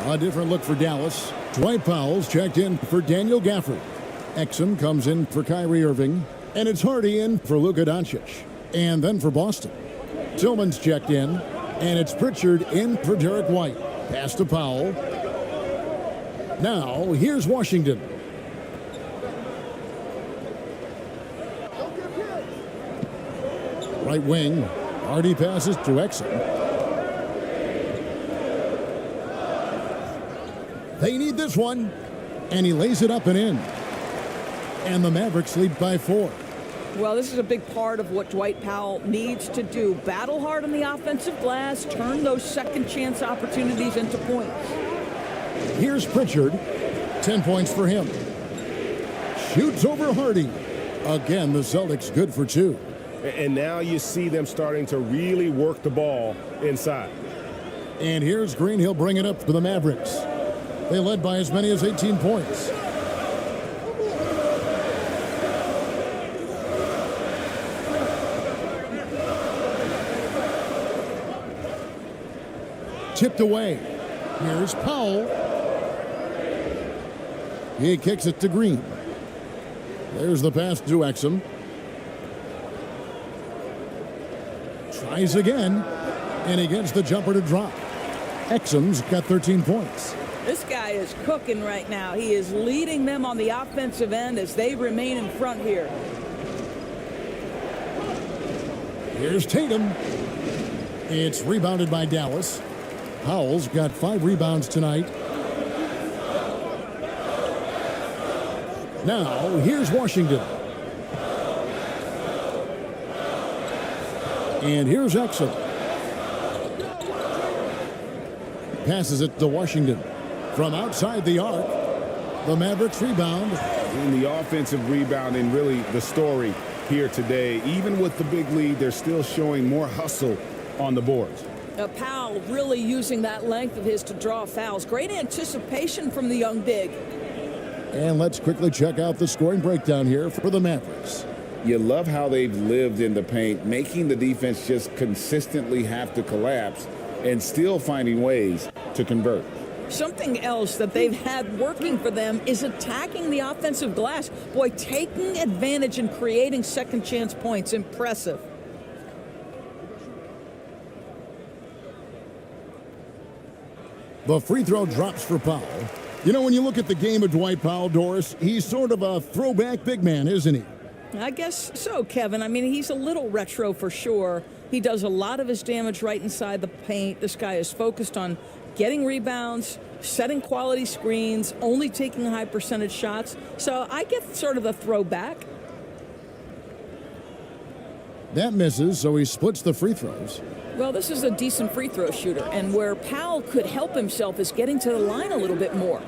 A different look for Dallas. Dwight Powell's checked in for Daniel Gafford. Exum comes in for Kyrie Irving. And it's Hardy in for Luka Doncic. And then for Boston, Tillman's checked in. And it's Pritchard in for Derek White. Pass to Powell. Now, here's Washington. Right wing. Hardy passes to Exum. They need this one. And he lays it up and in. And the Mavericks lead by 4. Well, this is a big part of what Dwight Powell needs to do. Battle hard on the offensive glass, turn those second chance opportunities into points. Here's Pritchard. 10 points for him. Shoots over Hardy. Again, the Celtics good for 2. And now you see them starting to really work the ball inside. And here's Green. He'll bring it up for the Mavericks. They led by as many as 18 points. Tipped away. Here's Powell. He kicks it to Green. There's the pass to Exum. Tries again. And he gets the jumper to drop. Exum's got 13 points. This guy is cooking right now. He is leading them on the offensive end as they remain in front here. Here's Tatum. It's rebounded by Dallas. Powell's got 5 rebounds tonight. Now, here's Washington. And here's Exum. Passes it to Washington. From outside the arc, the Mavericks rebound. And the offensive rebounding really the story here today. Even with the big lead, they're still showing more hustle on the boards. Powell really using that length of his to draw fouls. Great anticipation from the young big. And let's quickly check out the scoring breakdown here for the Mavericks. You love how they've lived in the paint, making the defense just consistently have to collapse and still finding ways to convert. Something else that they've had working for them is attacking the offensive glass. Boy, taking advantage and creating second chance points. Impressive. The free throw drops for Powell. You know, when you look at the game of Dwight Powell, Doris, he's sort of a throwback big man, isn't he? I guess so, Kevin. I mean, he's a little retro for sure. He does a lot of his damage right inside the paint. This guy is focused on getting rebounds, setting quality screens, only taking high percentage shots. So I get sort of a throwback. That misses, so he splits the free throws. Well, this is a decent free throw shooter, and where Powell could help himself is getting to the line a little bit more.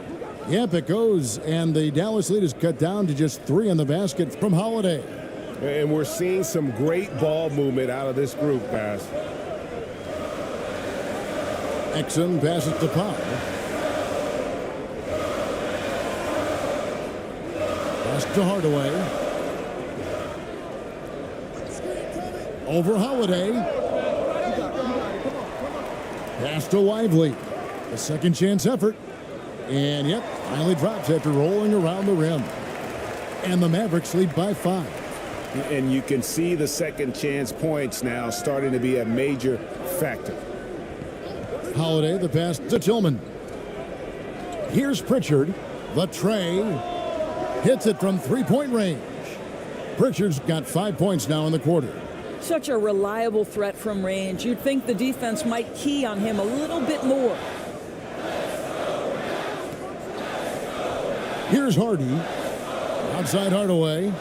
Yep, it goes, and the Dallas lead is cut down to just 3 in the basket from Holiday. And we're seeing some great ball movement out of this group, guys. Exum passes to Powell. Pass to Hardaway. Over Holiday. Pass to Lively. A second chance effort. And yep, finally drops after rolling around the rim. And the Mavericks lead by 5. And you can see the second chance points now starting to be a major factor. Holiday, the pass to Tillman. Here's Pritchard. The tray. Hits it from three-point range. Pritchard's got 5 points now in the quarter. Such a reliable threat from range. You'd think the defense might key on him a little bit more. Here's Hardy. Outside Hardaway.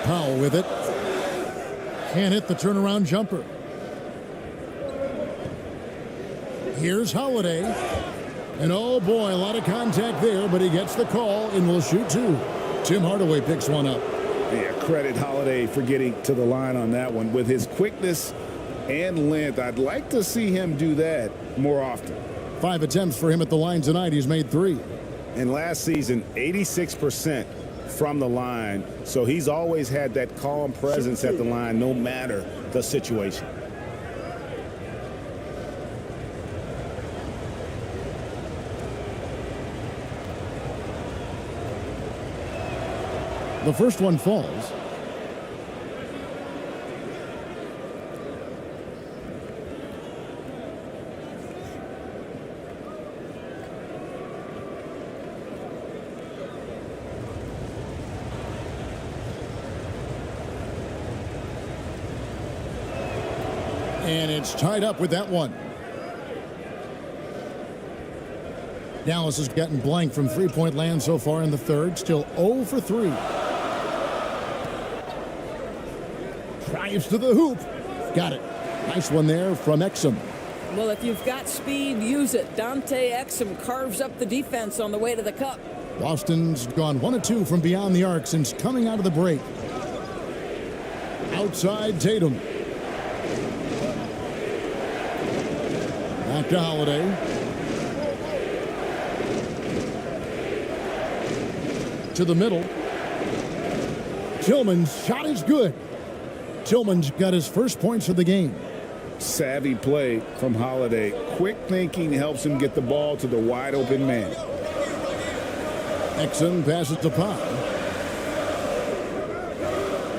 Powell with it. Can't hit the turnaround jumper. Here's Holiday. And oh boy, a lot of contact there, but he gets the call and will shoot 2. Tim Hardaway picks one up. Yeah, credit Holiday for getting to the line on that one. With his quickness and length, I'd like to see him do that more often. 5 attempts for him at the line tonight. He's made 3. And last season, 86% from the line. So he's always had that calm presence at the line, no matter the situation. The first one falls. And it's tied up with that one. Dallas has gotten blank from three-point land so far in the third. Still 0 for 3. Drives to the hoop. Got it. Nice one there from Exum. Well, if you've got speed, use it. Dante Exum carves up the defense on the way to the cup. Boston's gone 1 of 2 from beyond the arc since coming out of the break. Outside Tatum. Back to Holiday. To the middle. Tillman's shot is good. Tillman's got his first points of the game. Savvy play from Holiday. Quick thinking helps him get the ball to the wide open man. Exum passes to Powell.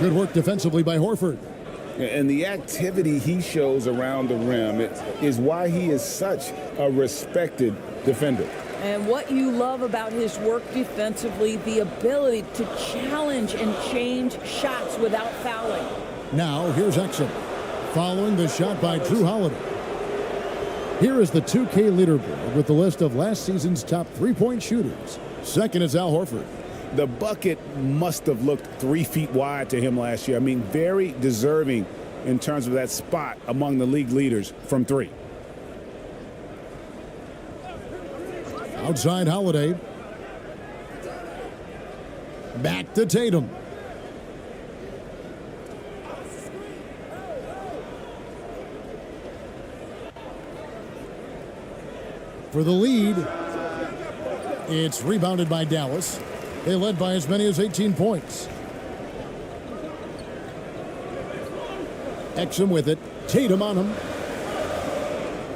Good work defensively by Horford. And the activity he shows around the rim is why he is such a respected defender. And what you love about his work defensively, the ability to challenge and change shots without fouling. Now, here's Exum, following the shot by Drew Holiday. Here is the 2K leaderboard with the list of last season's top three-point shooters. Second is Al Horford. The bucket must have looked 3 feet wide to him last year. I mean, very deserving in terms of that spot among the league leaders from three. Outside Holiday. Back to Tatum. For the lead, it's rebounded by Dallas. They led by as many as 18 points. Exum with it. Tatum on him.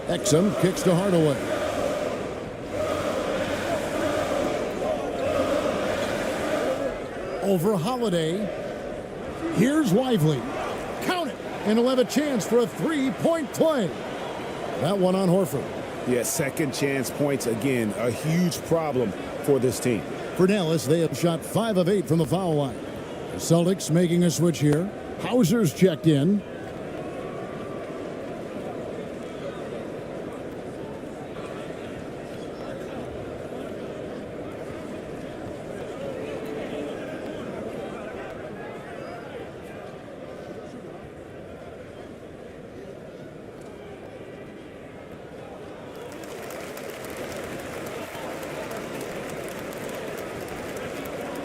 Exum kicks to Hardaway. Over Holiday. Here's Lively. Count it. And he'll have a chance for a three-point play. That one on Horford. Yeah, second chance points again. A huge problem for this team. For Dallas, they have shot 5 of 8 from the foul line. The Celtics making a switch here. Hauser's checked in.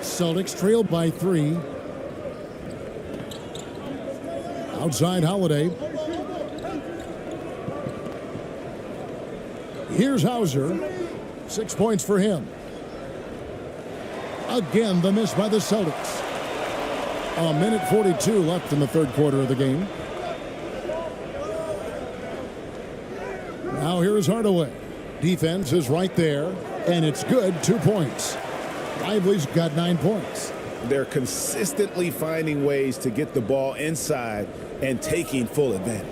Celtics trailed by 3. Outside Holiday. Here's Hauser. 6 points for him. Again, the miss by the Celtics. A minute 42 left in the third quarter of the game. Now here is Hardaway. Defense is right there, and it's good. 2 points. Lively's got 9 points. They're consistently finding ways to get the ball inside and taking full advantage.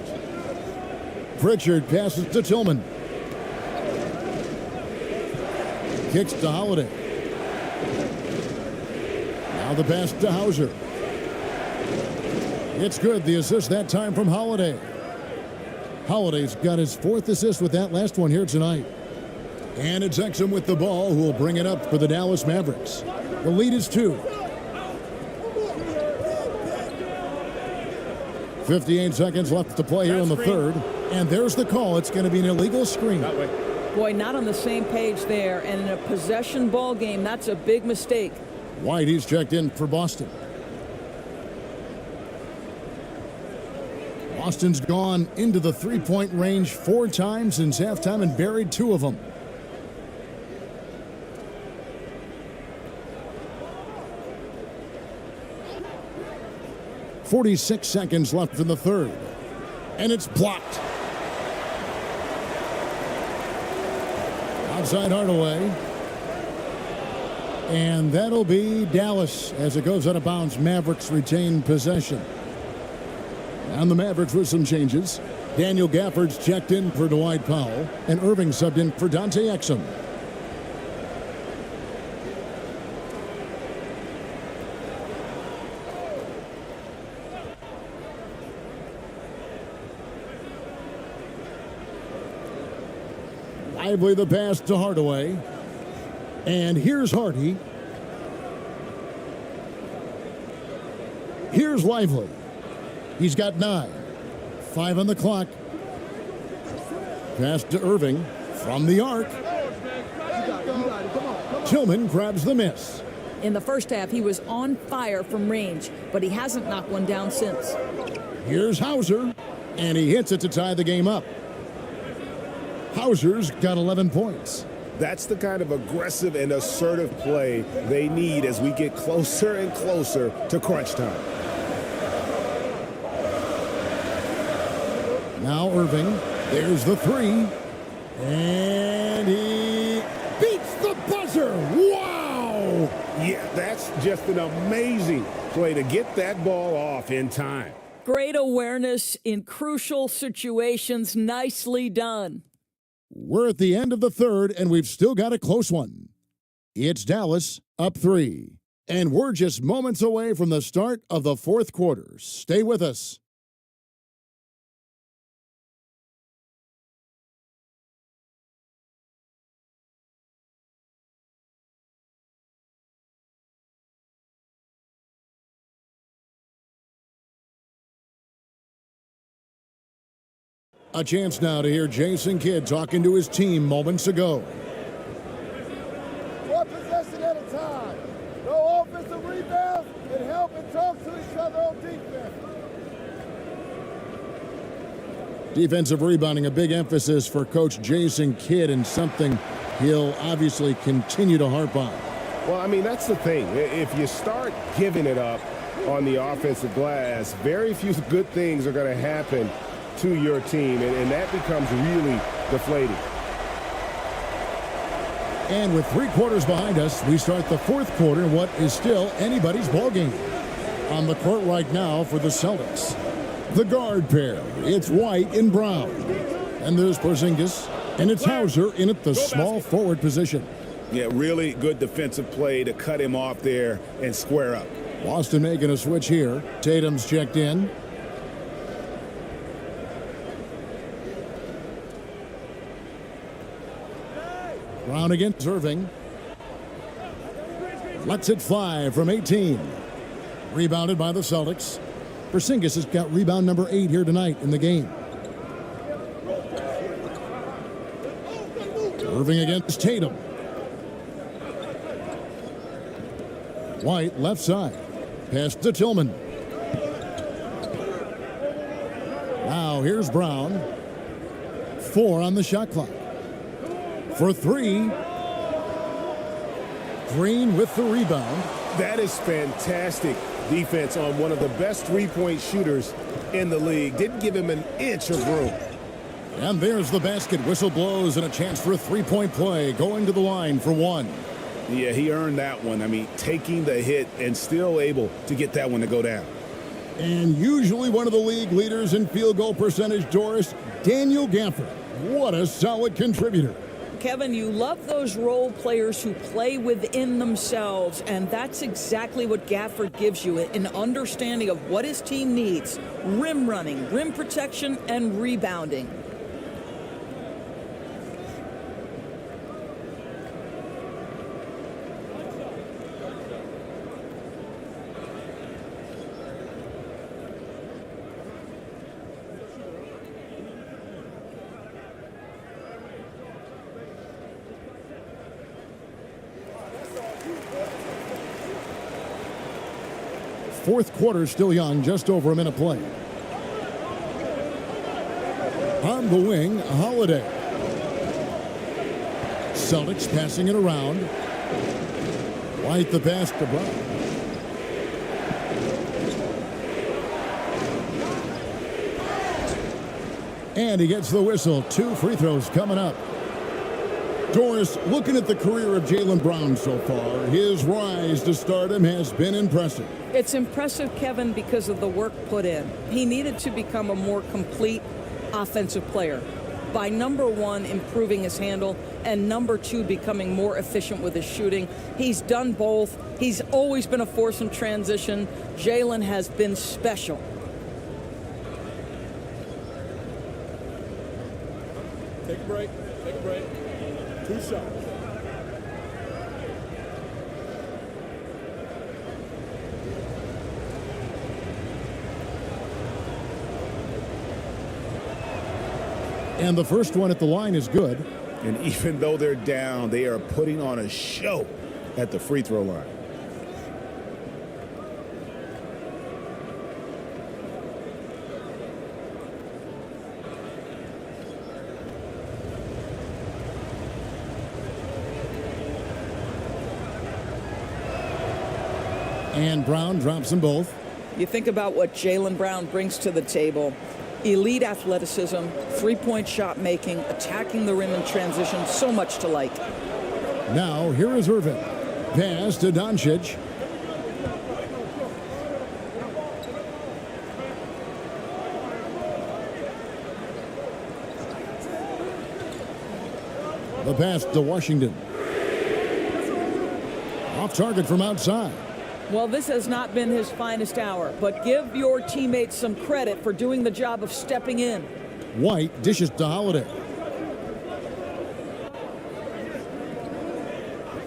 Pritchard passes to Tillman. Kicks to Holiday. Now the pass to Hauser. It's good. The assist that time from Holiday. Holiday's got his 4th assist with that last one here tonight. And it's Exum with the ball, who will bring it up for the Dallas Mavericks. The lead is 2. 58 seconds left to play here in the third. And there's the call. It's going to be an illegal screen. Boy, not on the same page there. And in a possession ball game, that's a big mistake. White, he's checked in for Boston. Boston's gone into the three-point range 4 times since halftime and buried 2 of them. .46 seconds left in the third. And it's blocked. Outside Hardaway. And that'll be Dallas as it goes out of bounds. Mavericks retain possession. And the Mavericks with some changes. Daniel Gafford's checked in for Dwight Powell. And Irving subbed in for Dante Exum. Lively the pass to Hardaway. And here's Hardy. Here's Lively. He's got 9. 5 on the clock. Pass to Irving from the arc. Tillman grabs the miss. In the first half, he was on fire from range, but he hasn't knocked one down since. Here's Hauser, and he hits it to tie the game up. Hauser's got 11 points. That's the kind of aggressive and assertive play they need as we get closer and closer to crunch time. Now Irving, there's the 3, and he beats the buzzer. Wow! Yeah, that's just an amazing play to get that ball off in time. Great awareness in crucial situations. Nicely done. We're at the end of the third, and we've still got a close one. It's Dallas up 3. And we're just moments away from the start of the fourth quarter. Stay with us. A chance now to hear Jason Kidd talking to his team moments ago. One possession at a time. No offensive rebounds and help and talk to each other on defense. Defensive rebounding, a big emphasis for Coach Jason Kidd, and something he'll obviously continue to harp on. Well, I mean, that's the thing. If you start giving it up on the offensive glass, very few good things are going to happen to your team, and that becomes really deflating. And with 3 quarters behind us, we start the fourth quarter in what is still anybody's ballgame. On the court right now for the Celtics, the guard pair, it's White and Brown. And there's Porzingis, and it's Hauser in at the small forward position. Yeah, really good defensive play to cut him off there and square up. Boston making a switch here. Tatum's checked in. Brown against Irving. Lets it fly from 18. Rebounded by the Celtics. Porzingis has got rebound number 8 here tonight in the game. Irving against Tatum. White left side. Pass to Tillman. Now here's Brown. 4 on the shot clock. For 3. Green with the rebound. That is fantastic defense on one of the best three-point shooters in the league. Didn't give him an inch of room. And there's the basket. Whistle blows and a chance for a three-point play. Going to the line for 1. Yeah, he earned that one. I mean, taking the hit and still able to get that one to go down. And usually one of the league leaders in field goal percentage, Doris, Daniel Gafford. What a solid contributor. Kevin, you love those role players who play within themselves, and that's exactly what Gafford gives you, an understanding of what his team needs. Rim running, rim protection, and rebounding. Fourth quarter still young, just over a minute play. On the wing, Holiday. Celtics passing it around. White the pass to Brown. And he gets the whistle. 2 free throws coming up. Doris, looking at the career of Jaylen Brown so far, his rise to stardom has been impressive. It's impressive, Kevin, because of the work put in. He needed to become a more complete offensive player. By number 1, improving his handle, and number 2, becoming more efficient with his shooting. He's done both. He's always been a force in transition. Jaylen has been special. Take a break. Take a break. 2 shots. And the first one at the line is good. And even though they're down, they are putting on a show at the free throw line. And Brown drops them both. You think about what Jaylen Brown brings to the table. Elite athleticism, three-point shot making, attacking the rim in transition, so much to like. Now, here is Irving. Pass to Doncic. The pass to Washington. Off target from outside. Well, this has not been his finest hour, but give your teammates some credit for doing the job of stepping in. White dishes to Holiday.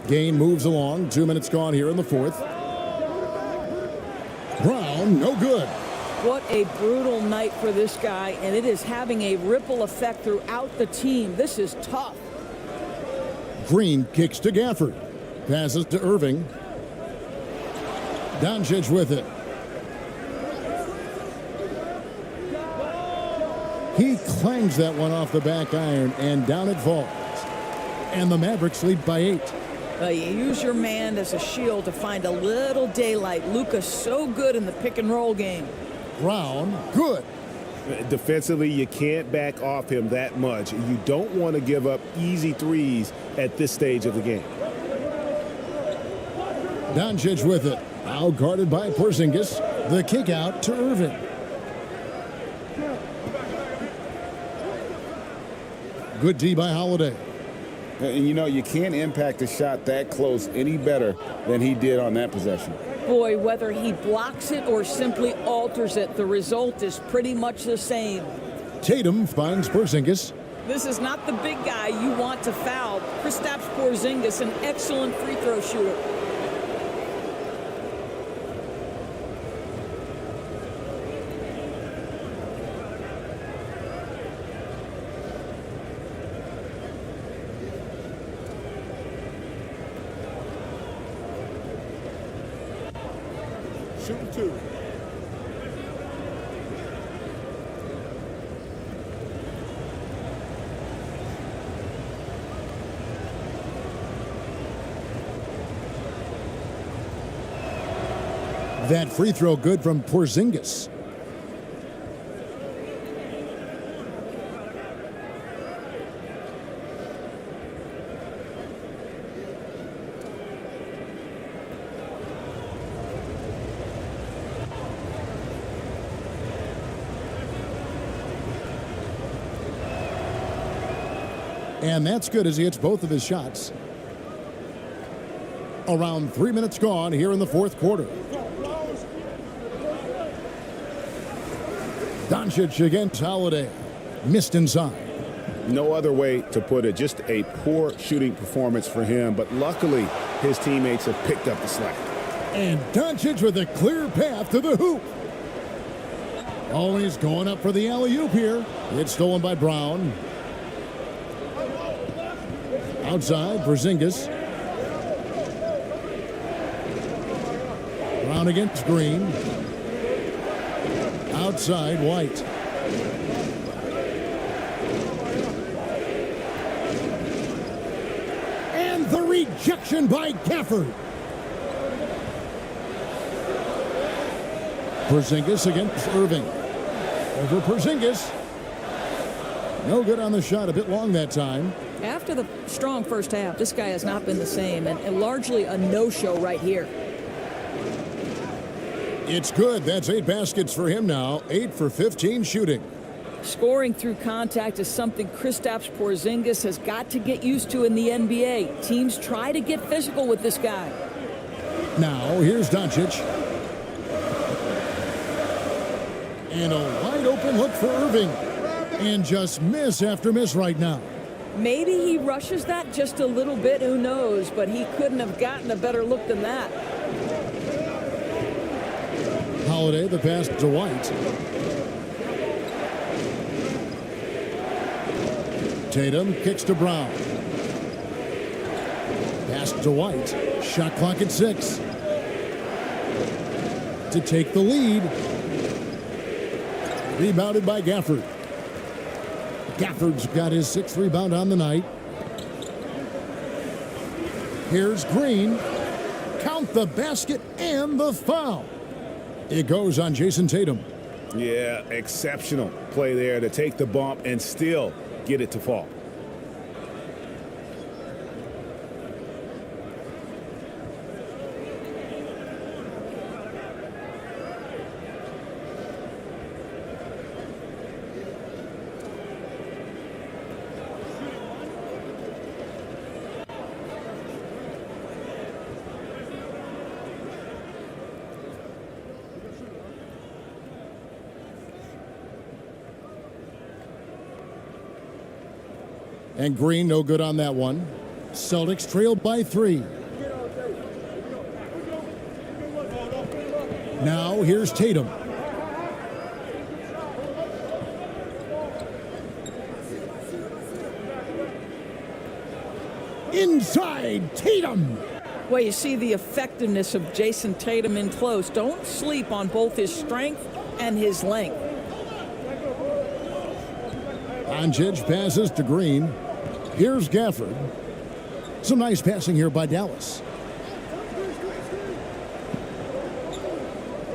Game moves along. 2 minutes gone here in the fourth. Brown, no good. What a brutal night for this guy, and it is having a ripple effect throughout the team. This is tough. Green kicks to Gafford. Passes to Irving. Doncic with it. He clangs that one off the back iron, and down it falls. And the Mavericks lead by 8. You use your man as a shield to find a little daylight. Luka's so good in the pick and roll game. Brown, good. Defensively, you can't back off him that much. You don't want to give up easy threes at this stage of the game. Doncic with it. Out guarded by Porzingis. The kick out to Irving. Good D by Holiday. And you know, you can't impact a shot that close any better than he did on that possession. Boy, whether he blocks it or simply alters it, the result is pretty much the same. Tatum finds Porzingis. This is not the big guy you want to foul. Kristaps Porzingis, an excellent free throw shooter. Shooting 2. That free throw good from Porzingis. And that's good as he hits both of his shots. Around 3 minutes gone here in the fourth quarter. Doncic against Holiday. Missed inside. No other way to put it. Just a poor shooting performance for him. But luckily, his teammates have picked up the slack. And Doncic with a clear path to the hoop. Always going up for the alley-oop here. It's stolen by Brown. Outside, Porzingis. Brown against Green. Outside, White. And the rejection by Gafford. Porzingis against Irving. Over Porzingis. No good on the shot, a bit long that time. After the strong first half, this guy has not been the same, and largely a no-show right here. It's good. That's 8 baskets for him now. 8 for 15 shooting. Scoring through contact is something Kristaps Porzingis has got to get used to in the NBA. Teams try to get physical with this guy. Now, here's Doncic. And a wide open look for Irving. And just miss after miss right now. Maybe he rushes that just a little bit, who knows, but he couldn't have gotten a better look than that. Holiday, the pass to White. Tatum kicks to Brown. Pass to White. Shot clock at 6. To take the lead. Rebounded by Gafford. Gafford's got his 6th rebound on the night. Here's Green. Count the basket and the foul. It goes on Jason Tatum. Yeah, exceptional play there to take the bump and still get it to fall. And Green no good on that one. Celtics trailed by 3. Now here's Tatum. Inside Tatum. Well, you see the effectiveness of Jason Tatum in close. Don't sleep on both his strength and his length. Doncic passes to Green. Here's Gafford. Some nice passing here by Dallas.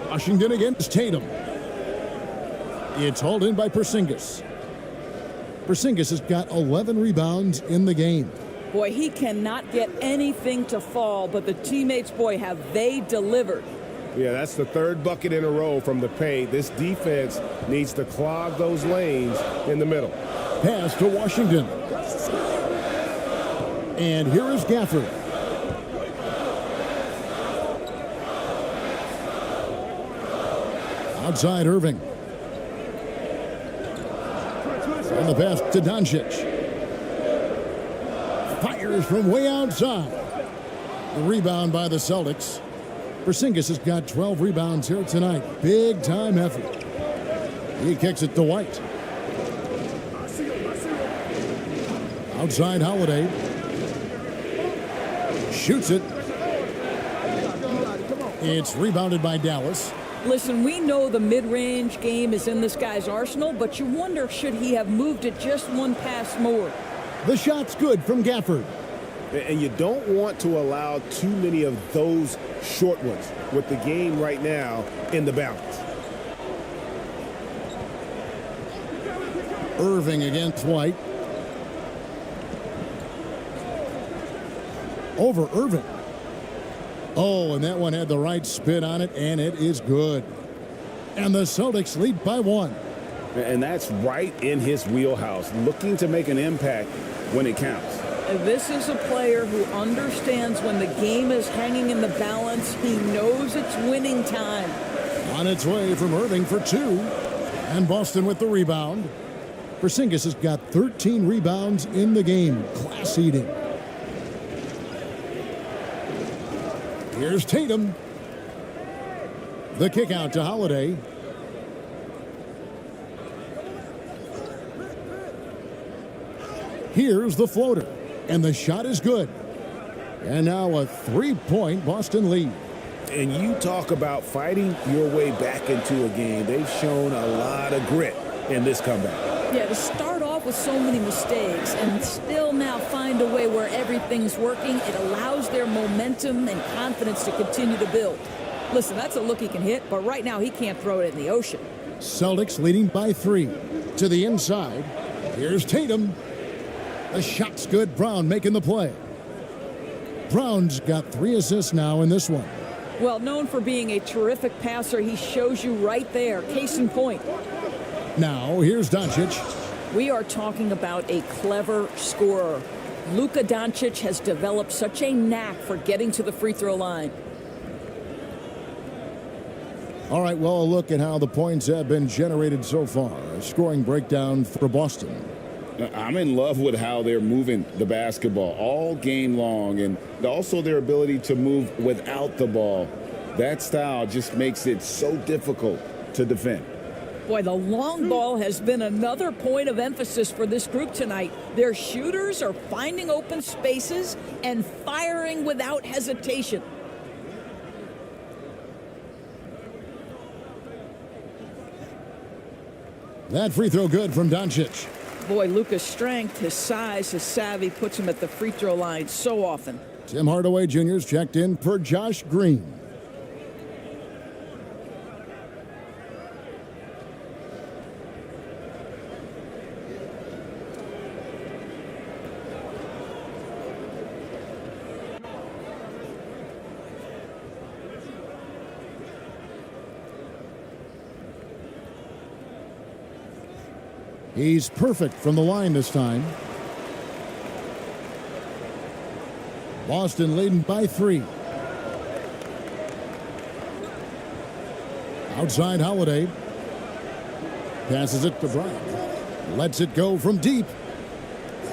Washington against Tatum. It's hauled in by Porzingis. Porzingis has got 11 rebounds in the game. Boy, he cannot get anything to fall, but the teammates, boy, have they delivered. Yeah, that's the 3rd bucket in a row from the paint. This defense needs to clog those lanes in the middle. Pass to Washington. And here is Gafford. Outside Irving. And the pass to Doncic. Fires from way outside. The rebound by the Celtics. Porzingis has got 12 rebounds here tonight. Big time effort. He kicks it to White. Outside Holiday. Shoots it. It's rebounded by Dallas. Listen, we know the mid-range game is in this guy's arsenal, but you wonder, should he have moved it just one pass more? The shot's good from Gafford. And you don't want to allow too many of those short ones with the game right now in the balance. Irving against White. Over Irving. Oh, and that one had the right spin on it, and it is good. And the Celtics lead by 1. And that's right in his wheelhouse, looking to make an impact when it counts. This is a player who understands when the game is hanging in the balance. He knows it's winning time. On its way from Irving for 2. And Boston with the rebound. Porzingis has got 13 rebounds in the game. Class eating. Here's Tatum. The kick out to Holiday. Here's the floater. And the shot is good. And now a 3-point Boston lead. And you talk about fighting your way back into a game. They've shown a lot of grit in this comeback. Yeah, to start off with so many mistakes and still now find a way where everything's working, it allows their momentum and confidence to continue to build. Listen, that's a look he can hit, but right now he can't throw it in the ocean. Celtics leading by 3. To the inside. Here's Tatum. The shot's good. Brown making the play. Brown's got 3 assists now in this one. Well, known for being a terrific passer, he shows you right there. Case in point. Now, here's Doncic. We are talking about a clever scorer. Luka Doncic has developed such a knack for getting to the free throw line. All right, well, a look at how the points have been generated so far. A scoring breakdown for Boston. I'm in love with how they're moving the basketball all game long, and also their ability to move without the ball. That style just makes it so difficult to defend. Boy, the long ball has been another point of emphasis for this group tonight. Their shooters are finding open spaces and firing without hesitation. That free throw good from Doncic. Boy, Luka's strength, his size, his savvy puts him at the free throw line so often. Tim Hardaway Jr.'s checked in for Josh Green. He's perfect from the line this time. Boston leading by 3. Outside Holiday. Passes it to Brown. Lets it go from deep.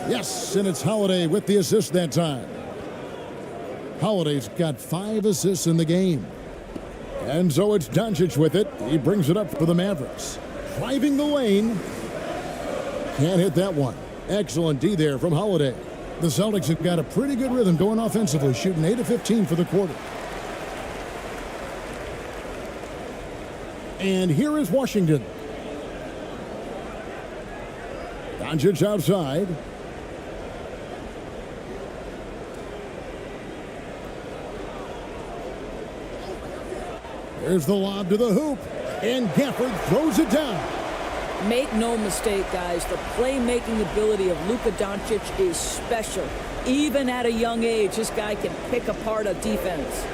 Yes, and it's Holiday with the assist that time. Holiday's got 5 assists in the game. And so it's Doncic with it. He brings it up for the Mavericks. Driving the lane. Can't hit that one. Excellent D there from Holiday. The Celtics have got a pretty good rhythm going offensively, shooting 8 of 15 for the quarter. And here is Washington. Doncic outside. There's the lob to the hoop, and Gafford throws it down. Make no mistake, guys, the playmaking ability of Luka Doncic is special. Even at a young age, this guy can pick apart a defense.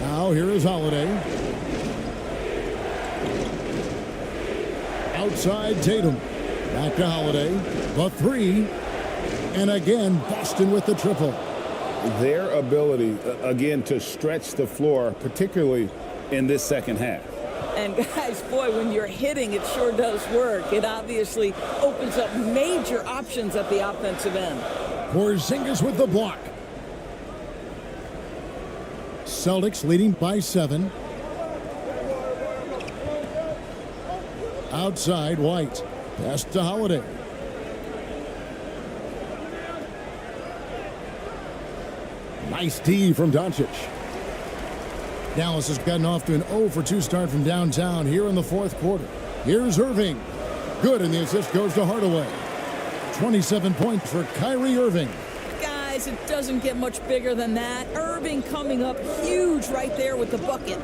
Now here is Holiday. Outside Tatum. Back to Holiday. The 3. And again, Boston with the triple. Their ability, again, to stretch the floor, particularly in this second half. And guys, boy, when you're hitting, it sure does work. It obviously opens up major options at the offensive end. Porzingis with the block. Celtics leading by 7. Outside, White. Pass to Holiday. Nice D from Doncic. Dallas has gotten off to an 0 for 2 start from downtown here in the 4th quarter. Here's Irving. Good, and the assist goes to Hardaway. 27 points for Kyrie Irving. Guys, it doesn't get much bigger than that. Irving coming up huge right there with the bucket.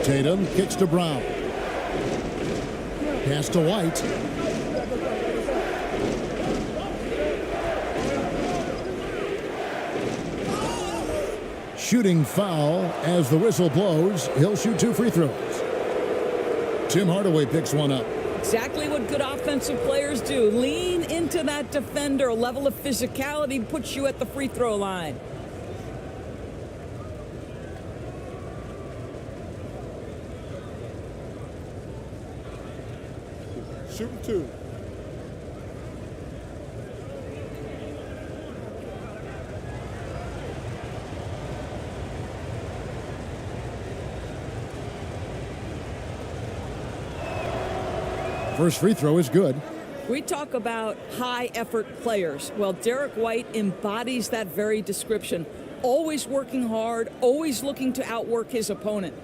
Tatum kicks to Brown. Pass to White. Shooting foul as the whistle blows. He'll shoot 2 free throws. Tim Hardaway picks one up. Exactly what good offensive players do. Lean into that defender. A level of physicality puts you at the free throw line. Shooting 2. First free throw is good. We talk about high-effort players. Well, Derek White embodies that very description. Always working hard, always looking to outwork his opponent.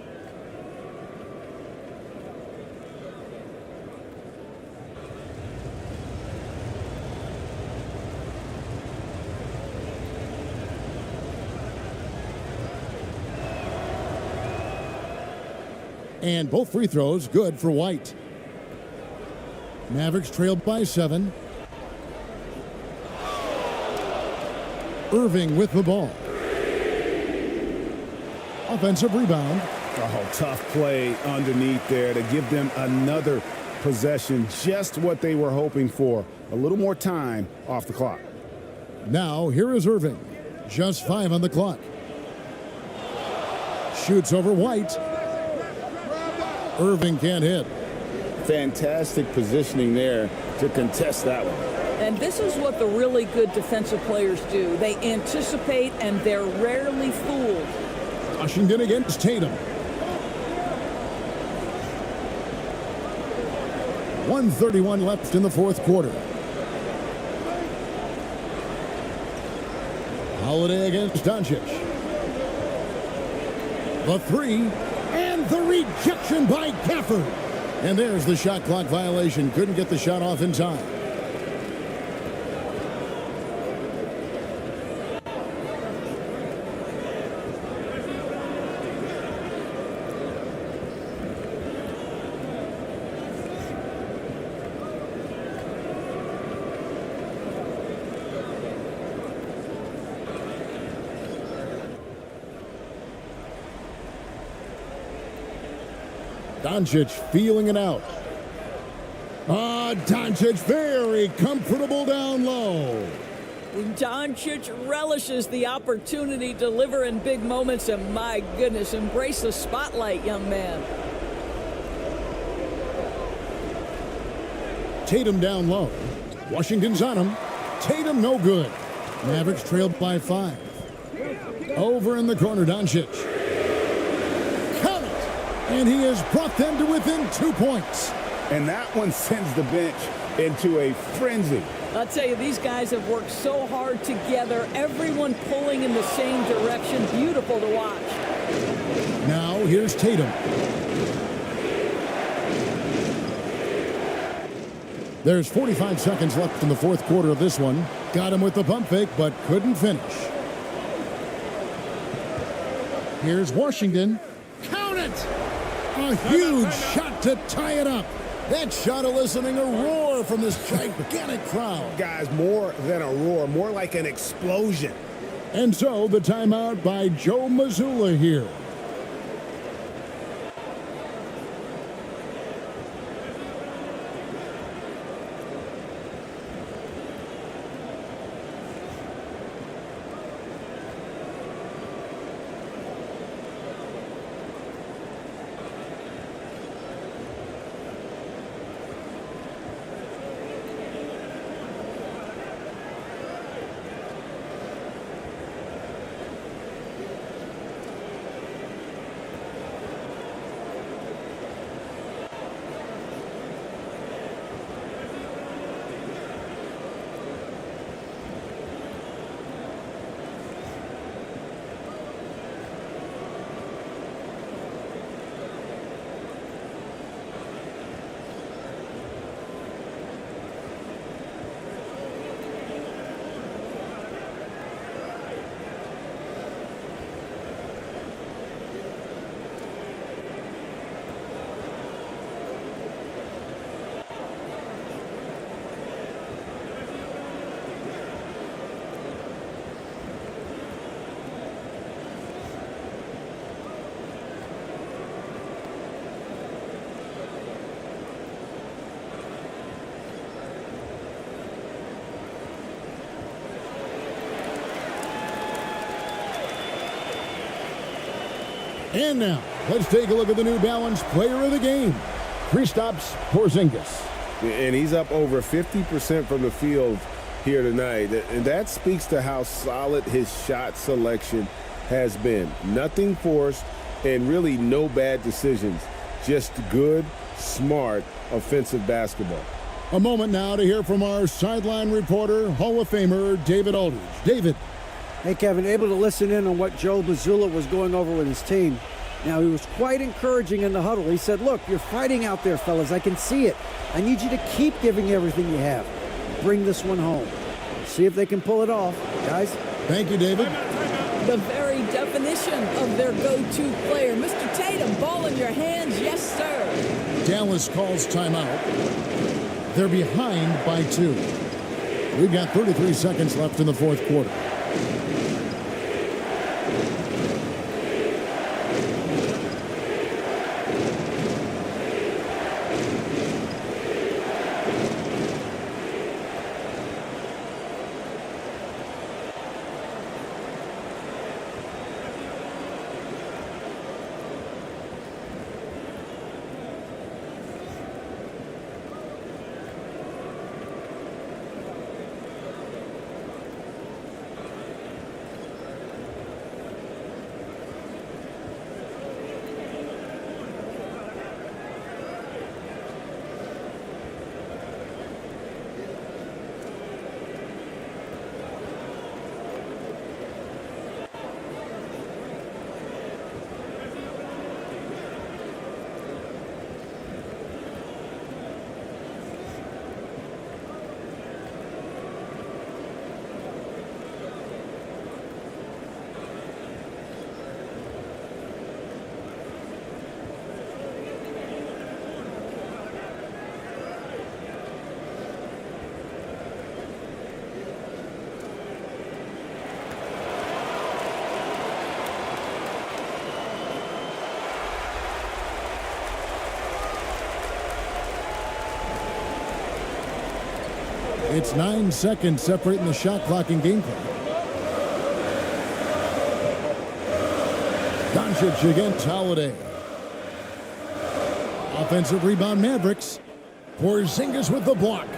And both free throws good for White. Mavericks trailed by 7. Irving with the ball. Offensive rebound. Oh, tough play underneath there to give them another possession. Just what they were hoping for. A little more time off the clock. Now here is Irving. Just 5 on the clock. Shoots over White. Irving can't hit. Fantastic positioning there to contest that one. And this is what the really good defensive players do. They anticipate and they're rarely fooled. Washington against Tatum. 1:31 left in the 4th quarter. Holiday against Doncic. The 3 and the rejection by Gafford. And there's the shot clock violation. Couldn't get the shot off in time. Doncic feeling it out. Doncic very comfortable down low. Doncic relishes the opportunity to deliver in big moments, and my goodness, embrace the spotlight, young man. Tatum down low. Washington's on him. Tatum no good. Mavericks trailed by 5. Over in the corner, Doncic. Count it! And he has brought them to within 2 points. And that one sends the bench into a frenzy. I'll tell you, these guys have worked so hard together. Everyone pulling in the same direction. Beautiful to watch. Now here's Tatum. There's 45 seconds left in the fourth quarter of this one. Got him with the pump fake, but couldn't finish. Here's Washington. Count it! A huge shot to tie it up. That shot eliciting a roar from this gigantic crowd. Guys, more than a roar, more like an explosion. And so the timeout by Joe Mazzulla here. And now, let's take a look at the New Balance player of the game, Kristaps Porzingis. And he's up over 50% from the field here tonight. And that speaks to how solid his shot selection has been. Nothing forced and really no bad decisions. Just good, smart, offensive basketball. A moment now to hear from our sideline reporter, Hall of Famer David Aldridge. David. Hey, Kevin, able to listen in on what Joe Mazzulla was going over with his team. Now, he was quite encouraging in the huddle. He said, look, you're fighting out there, fellas. I can see it. I need you to keep giving everything you have. Bring this one home. See if they can pull it off. Guys? Thank you, David. The very definition of their go-to player. Mr. Tatum, ball in your hands. Yes, sir. Dallas calls timeout. They're behind by 2. We've got 33 seconds left in the fourth quarter. It's 9 seconds separating the shot clock and game clock. Doncic against Holiday. Offensive rebound Mavericks. Porzingis with the block.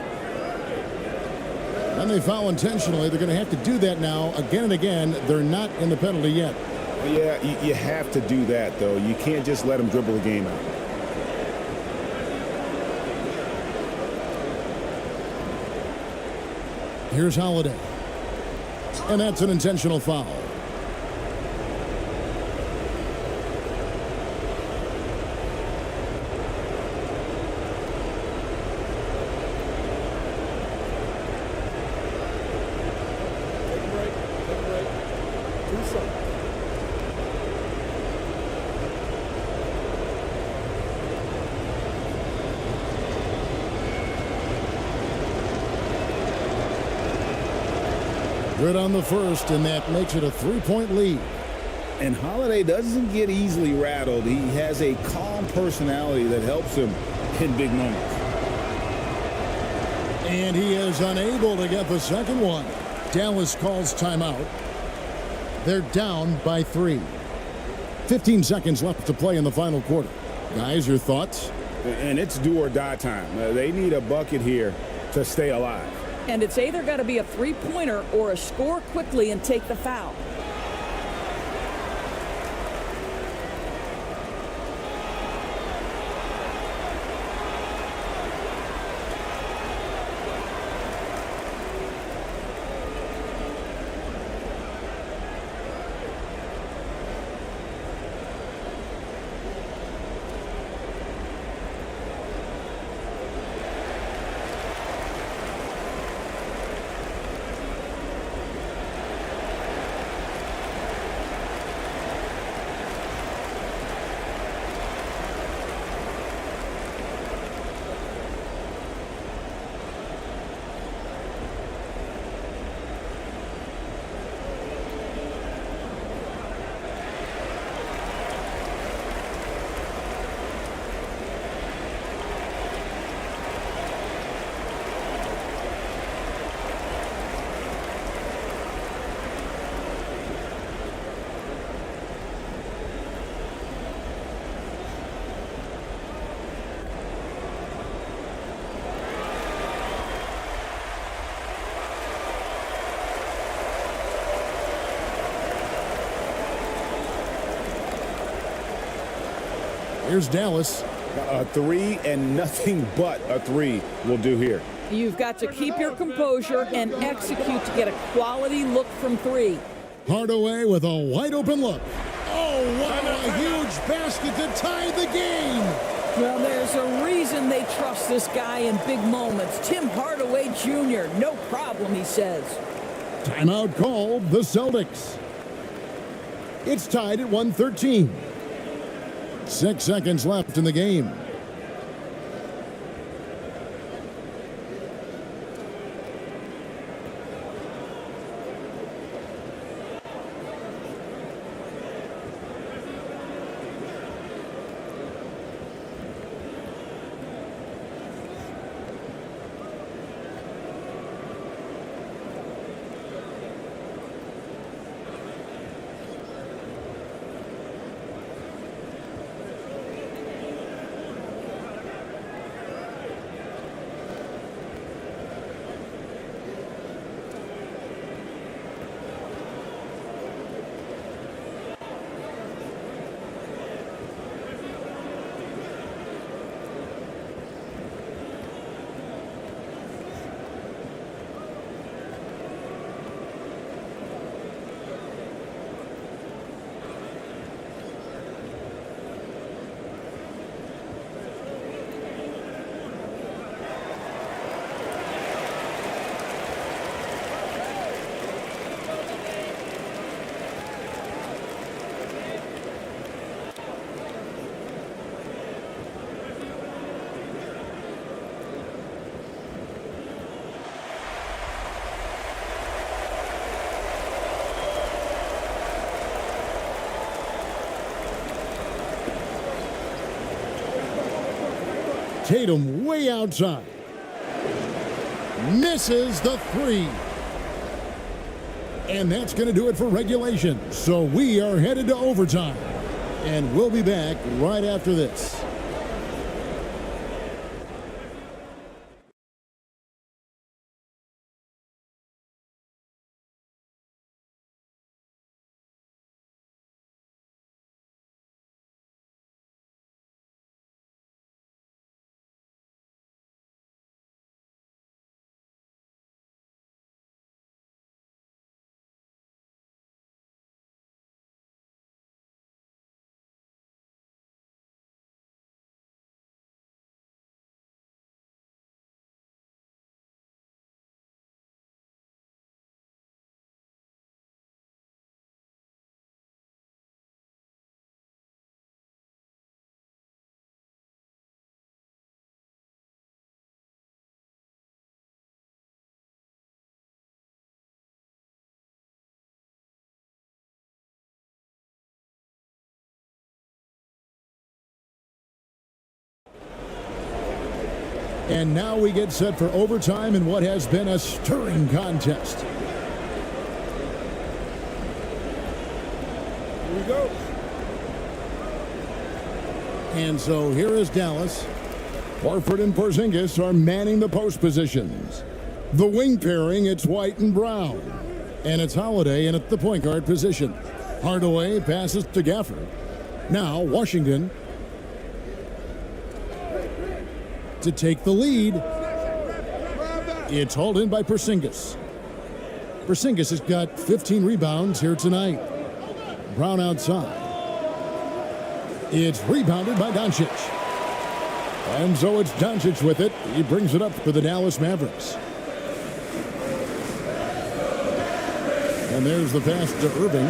And they foul intentionally. They're going to have to do that now again and again. They're not in the penalty yet. Yeah, you have to do that, though. You can't just let them dribble the game out. Here's Holiday. And that's an intentional foul. Good on the first, and that makes it a 3-point lead. And Holiday doesn't get easily rattled. He has a calm personality that helps him in big moments. And he is unable to get the second one. Dallas calls timeout. They're down by 3. 15 seconds left to play in the final quarter. Guys, your thoughts? And it's do or die time. They need a bucket here to stay alive. And it's either got to be a three-pointer or a score quickly and take the foul. Here's Dallas. A 3 and nothing but a 3 will do here. You've got to keep your composure and execute to get a quality look from 3. Hardaway with a wide open look. Oh, wow, a huge basket to tie the game. Well, there's a reason they trust this guy in big moments. Tim Hardaway Jr., no problem, he says. Timeout called the Celtics. It's tied at 113. 6 seconds left in the game. Tatum way outside. Misses the 3. And that's going to do it for regulation. So we are headed to overtime. And we'll be back right after this. And now we get set for overtime in what has been a stirring contest. Here we go. And so here is Dallas. Horford and Porzingis are manning the post positions. The wing pairing, it's White and Brown. And it's Holiday in at the point guard position. Hardaway passes to Gafford. Now Washington to take the lead. It's hauled in by Porzingis. Porzingis has got 15 rebounds here tonight. Brown outside. It's rebounded by Doncic. And so it's Doncic with it. He brings it up for the Dallas Mavericks. And there's the pass to Irving.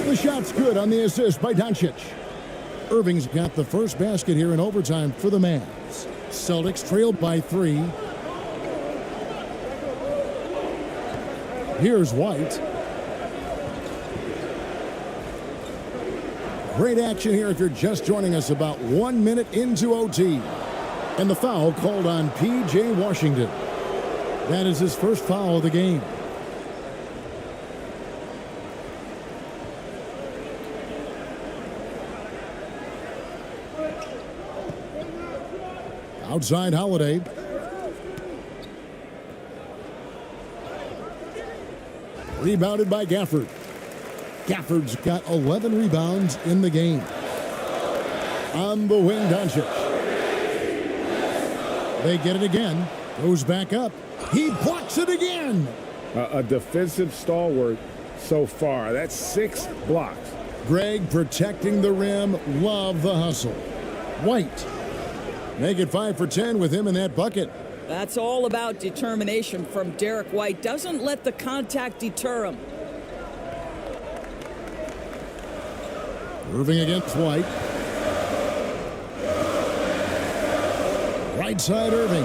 The shot's good on the assist by Doncic. Irving's got the first basket here in overtime for the Mavs. Celtics trailed by 3. Here's White. Great action here if you're just joining us, about 1 minute into OT. And the foul called on P.J. Washington. That is his first foul of the game. Outside Holiday. Rebounded by Gafford. Gafford's got 11 rebounds in the game. On the wing, Doncic. They get it again. Goes back up. He blocks it again. A defensive stalwart so far. That's 6 blocks. Greg protecting the rim. Love the hustle. White. Make it 5 for 10 with him in that bucket. That's all about determination from Derek White. Doesn't let the contact deter him. Irving against White. Right side Irving.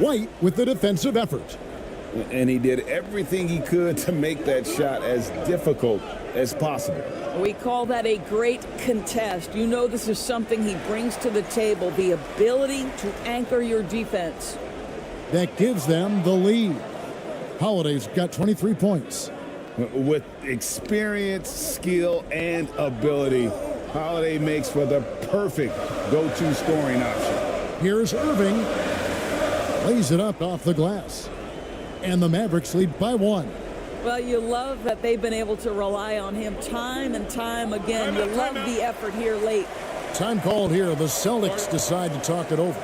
White with the defensive effort. And he did everything he could to make that shot as difficult as possible. We call that a great contest. You know this is something he brings to the table, the ability to anchor your defense. That gives them the lead. Holiday's got 23 points. With experience, skill, and ability, Holiday makes for the perfect go-to scoring option. Here's Irving. Lays it up off the glass. And the Mavericks lead by 1. Well, you love that they've been able to rely on him time and time again. You love the effort here late. Time called here. The Celtics decide to talk it over.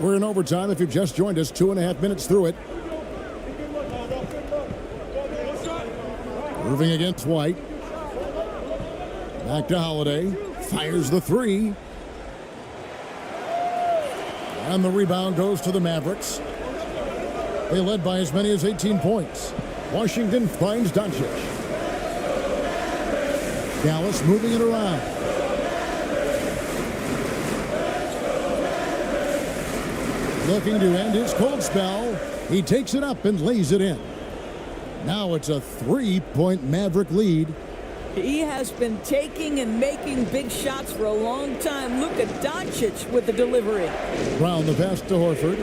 We're in overtime. If you've just joined us, 2.5 minutes through it. Irving against White. Back to Holiday. Fires the three. And the rebound goes to the Mavericks. They led by as many as 18 points. Washington finds Doncic. GILAS moving it around. Looking to end his cold spell. He takes it up and lays it in. Now it's a 3-point Maverick lead. He has been taking and making big shots for a long time. Luka Doncic with the delivery. Brown the pass to Horford.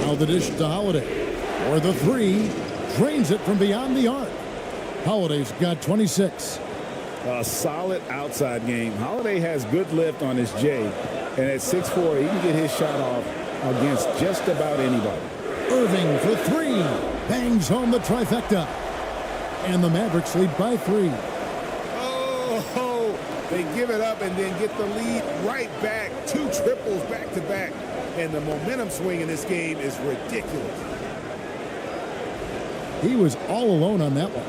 Now the dish to Holiday. For the three. Drains it from beyond the arc. Holiday's got 26. A solid outside game. Holiday has good lift on his J. And at 6'4", he can get his shot off against just about anybody. Irving for three. Bangs home the trifecta. And the Mavericks lead by 3. Oh, they give it up and then get the lead right back. 2 triples back to back. And the momentum swing in this game is ridiculous. He was all alone on that one.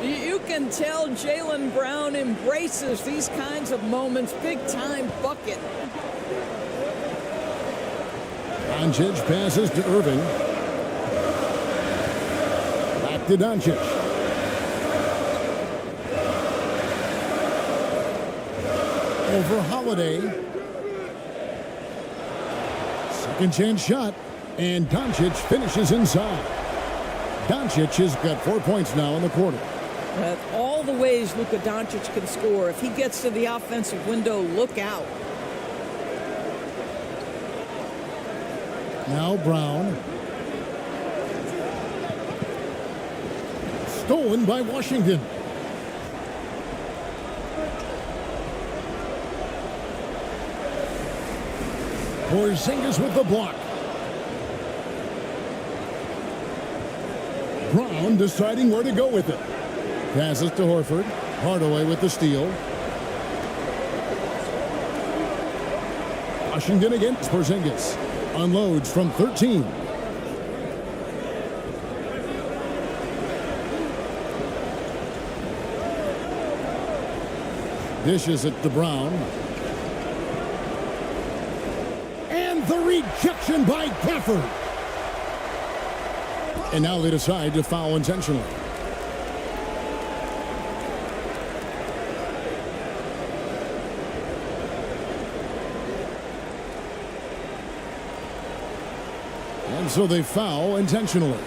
You can tell Jaylen Brown embraces these kinds of moments. Big time bucket. Doncic passes to Irving. Back to Doncic. Over Holiday. Second chance shot. And Doncic finishes inside. Doncic has got 4 points now in the quarter. All the ways Luka Doncic can score. If he gets to the offensive window, look out. Now Brown. Stolen by Washington. Porzingis with the block. Brown deciding where to go with it. Passes to Horford. Hardaway with the steal. Washington against Porzingis. Unloads from 13. Dishes it to Brown. And the rejection by Gafford. And now they decide to foul intentionally. And so they foul intentionally.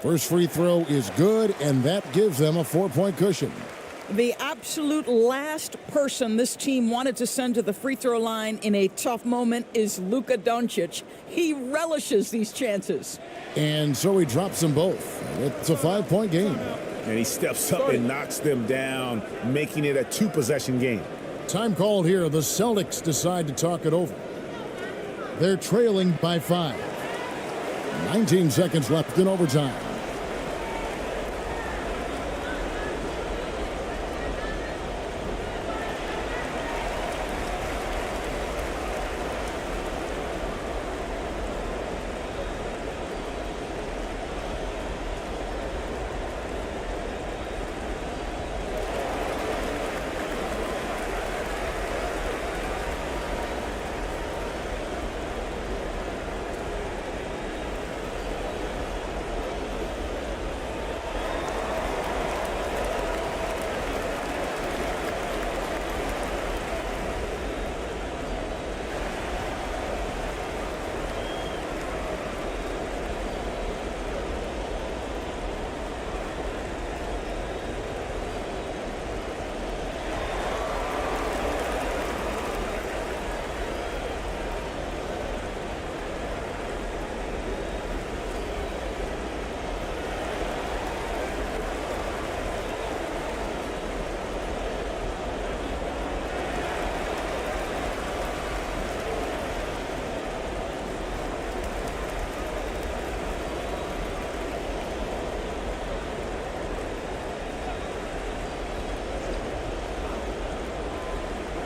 First free throw is good, and that gives them a 4-point cushion. The absolute last person this team wanted to send to the free throw line in a tough moment is Luka Doncic. He relishes these chances. And so he drops them both. It's a 5-point game. And he steps up and knocks them down, making it a 2-possession game. Time called here. The Celtics decide to talk it over. They're trailing by 5. 19 seconds left in overtime.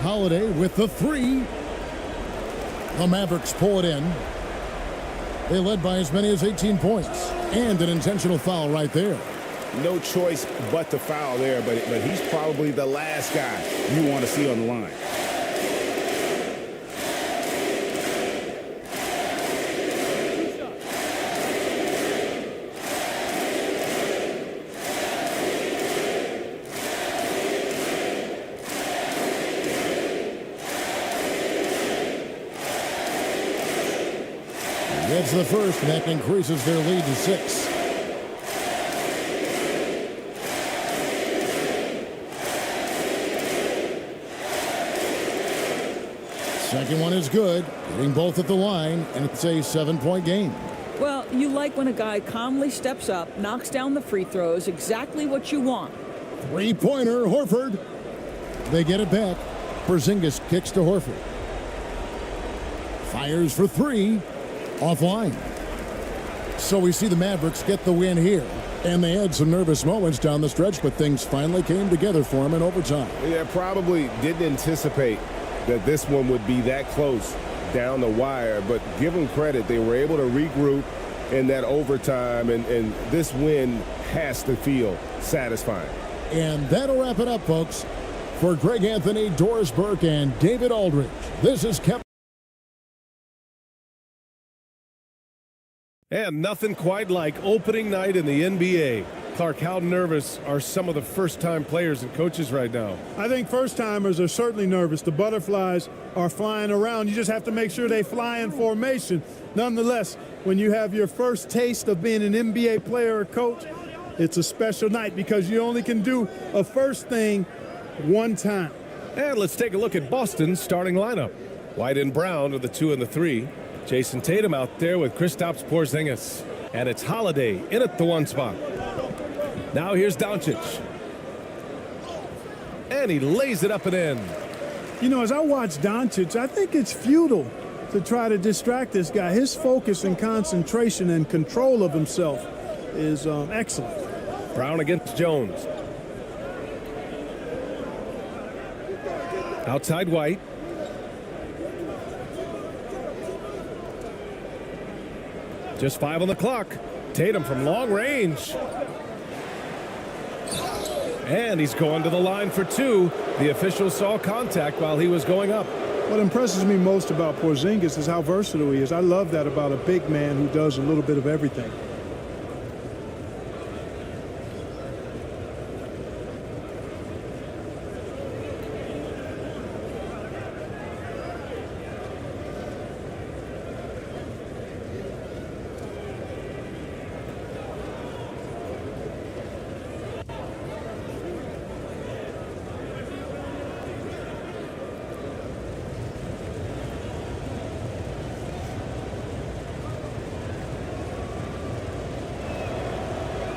Holiday with the three. The Mavericks pull it in. They led by as many as 18 points. And an intentional foul right there. No choice but to foul there, but he's probably the last guy you want to see on the line. Gets the first, and that increases their lead to 6. Second one is good, hitting both at the line, and it's a 7-point game. Well, you like when a guy calmly steps up, knocks down the free throws, exactly what you want. Three-pointer, Horford. They get it back. Porzingis kicks to Horford. Fires for three. Offline. So we see the Mavericks get the win here. And they had some nervous moments down the stretch, but things finally came together for them in overtime. Yeah, probably didn't anticipate that this one would be that close down the wire, but give them credit. They were able to regroup in that overtime, and this win has to feel satisfying. And that'll wrap it up, folks. For Greg Anthony, Doris Burke, and David Aldridge, this is Kevin. And nothing quite like opening night in the NBA. Clark, how nervous are some of the first-time players and coaches right now? I think first-timers are certainly nervous. The butterflies are flying around. You just have to make sure they fly in formation. Nonetheless, when you have your first taste of being an NBA player or coach, it's a special night because you only can do a first thing one time. And let's take a look at Boston's starting lineup. White and Brown are the 2 and the 3. Jason Tatum out there with Kristaps Porzingis. And it's Holiday in at the 1 spot. Now here's Doncic. And he lays it up and in. You know, as I watch Doncic, I think it's futile to try to distract this guy. His focus and concentration and control of himself is excellent. Brown against Jones. Outside White. Just 5 on the clock. Tatum from long range. And he's going to the line for 2. The official saw contact while he was going up. What impresses me most about Porzingis is how versatile he is. I love that about a big man who does a little bit of everything.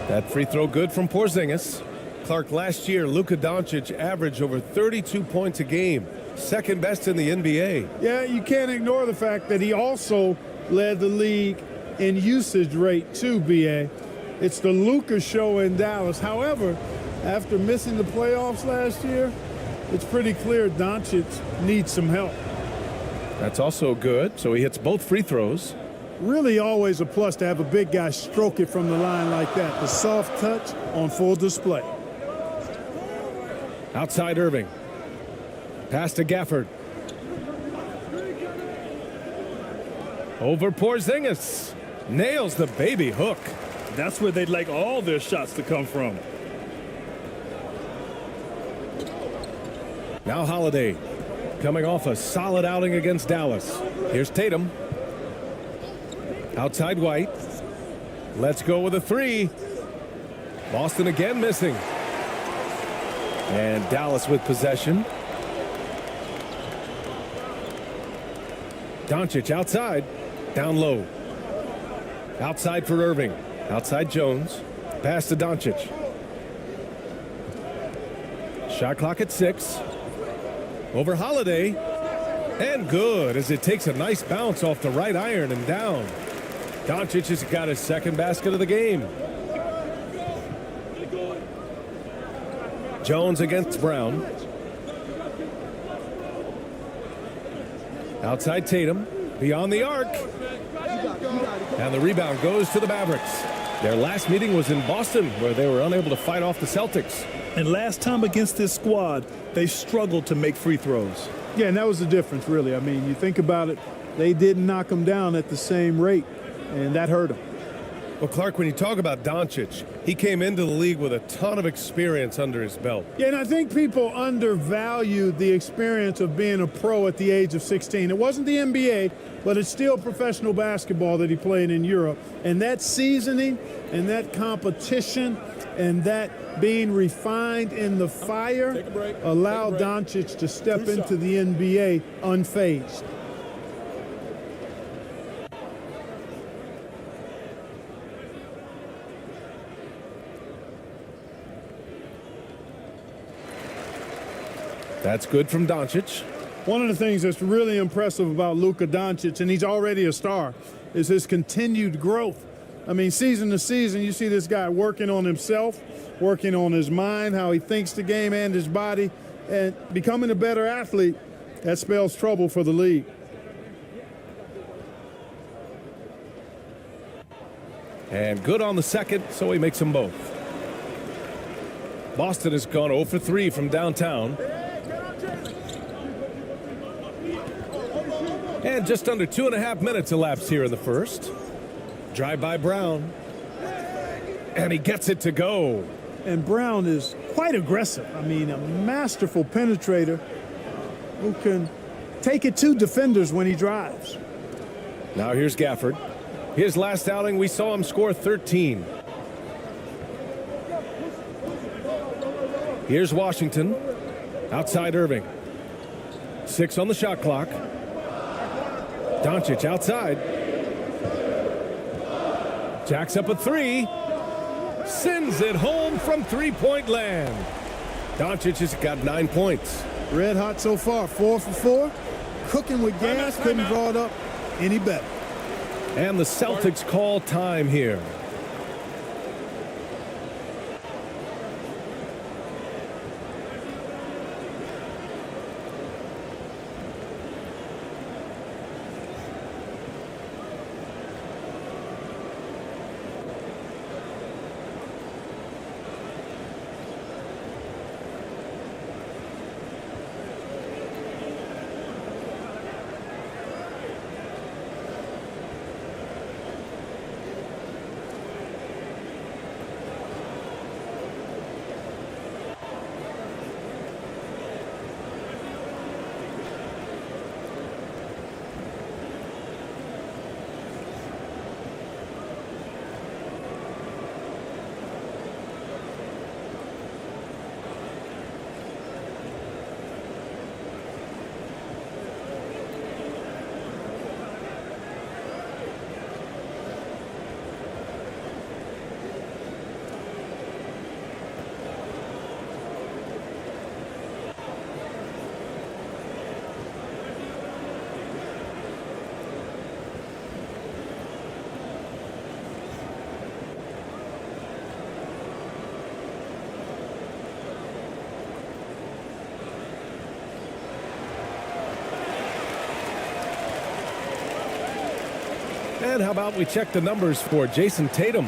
That free throw good from Porzingis. Clark, last year, Luka Doncic averaged over 32 points a game. Second best in the NBA. Yeah, you can't ignore the fact that he also led the league in usage rate too, B.A. It's the Luka show in Dallas. However, after missing the playoffs last year, it's pretty clear Doncic needs some help. That's also good. So he hits both free throws. Really always a plus to have a big guy stroke it from the line like that. The soft touch on full display. Outside Irving. Pass to Gafford. Over Porzingis. Nails the baby hook. That's where they'd like all their shots to come from. Now Holiday. Coming off a solid outing against Dallas. Here's Tatum. Outside White. Let's go with a 3. Boston again missing. And Dallas with possession. Doncic outside. Down low. Outside for Irving. Outside Jones. Pass to Doncic. Shot clock at 6. Over Holiday. And good as it takes a nice bounce off the right iron and down. Doncic has got his second basket of the game. Jones against Brown. Outside Tatum, beyond the arc. And the rebound goes to the Mavericks. Their last meeting was in Boston, where they were unable to fight off the Celtics. And last time against this squad, they struggled to make free throws. Yeah, and that was the difference, really. I mean, you think about it, they didn't knock them down at the same rate, and that hurt them. Well, Clark, when you talk about Doncic, he came into the league with a ton of experience under his belt. Yeah, and I think people undervalue the experience of being a pro at the age of 16. It wasn't the NBA, but it's still professional basketball that he played in Europe. And that seasoning and that competition and that being refined in the fire allowed Doncic to step into the NBA unfazed. That's good from Doncic. One of the things that's really impressive about Luka Doncic, and he's already a star, is his continued growth. I mean, season to season, you see this guy working on himself, working on his mind, how he thinks the game and his body, and becoming a better athlete. That spells trouble for the league. And good on the second, so he makes them both. Boston has gone 0 for 3 from downtown. And just under 2.5 minutes elapsed here in the first. Drive by Brown. And he gets it to go. And Brown is quite aggressive. I mean, a masterful penetrator who can take it to defenders when he drives. Now here's Gafford. His last outing, we saw him score 13. Here's Washington. Outside Irving. 6 on the shot clock. Doncic outside. Jacks up a 3. Sends it home from three-point land. Doncic has got 9 points. Red hot so far, 4 for 4. Cooking with gas, couldn't draw it up any better. And the Celtics call time here. And how about we check the numbers for Jason Tatum?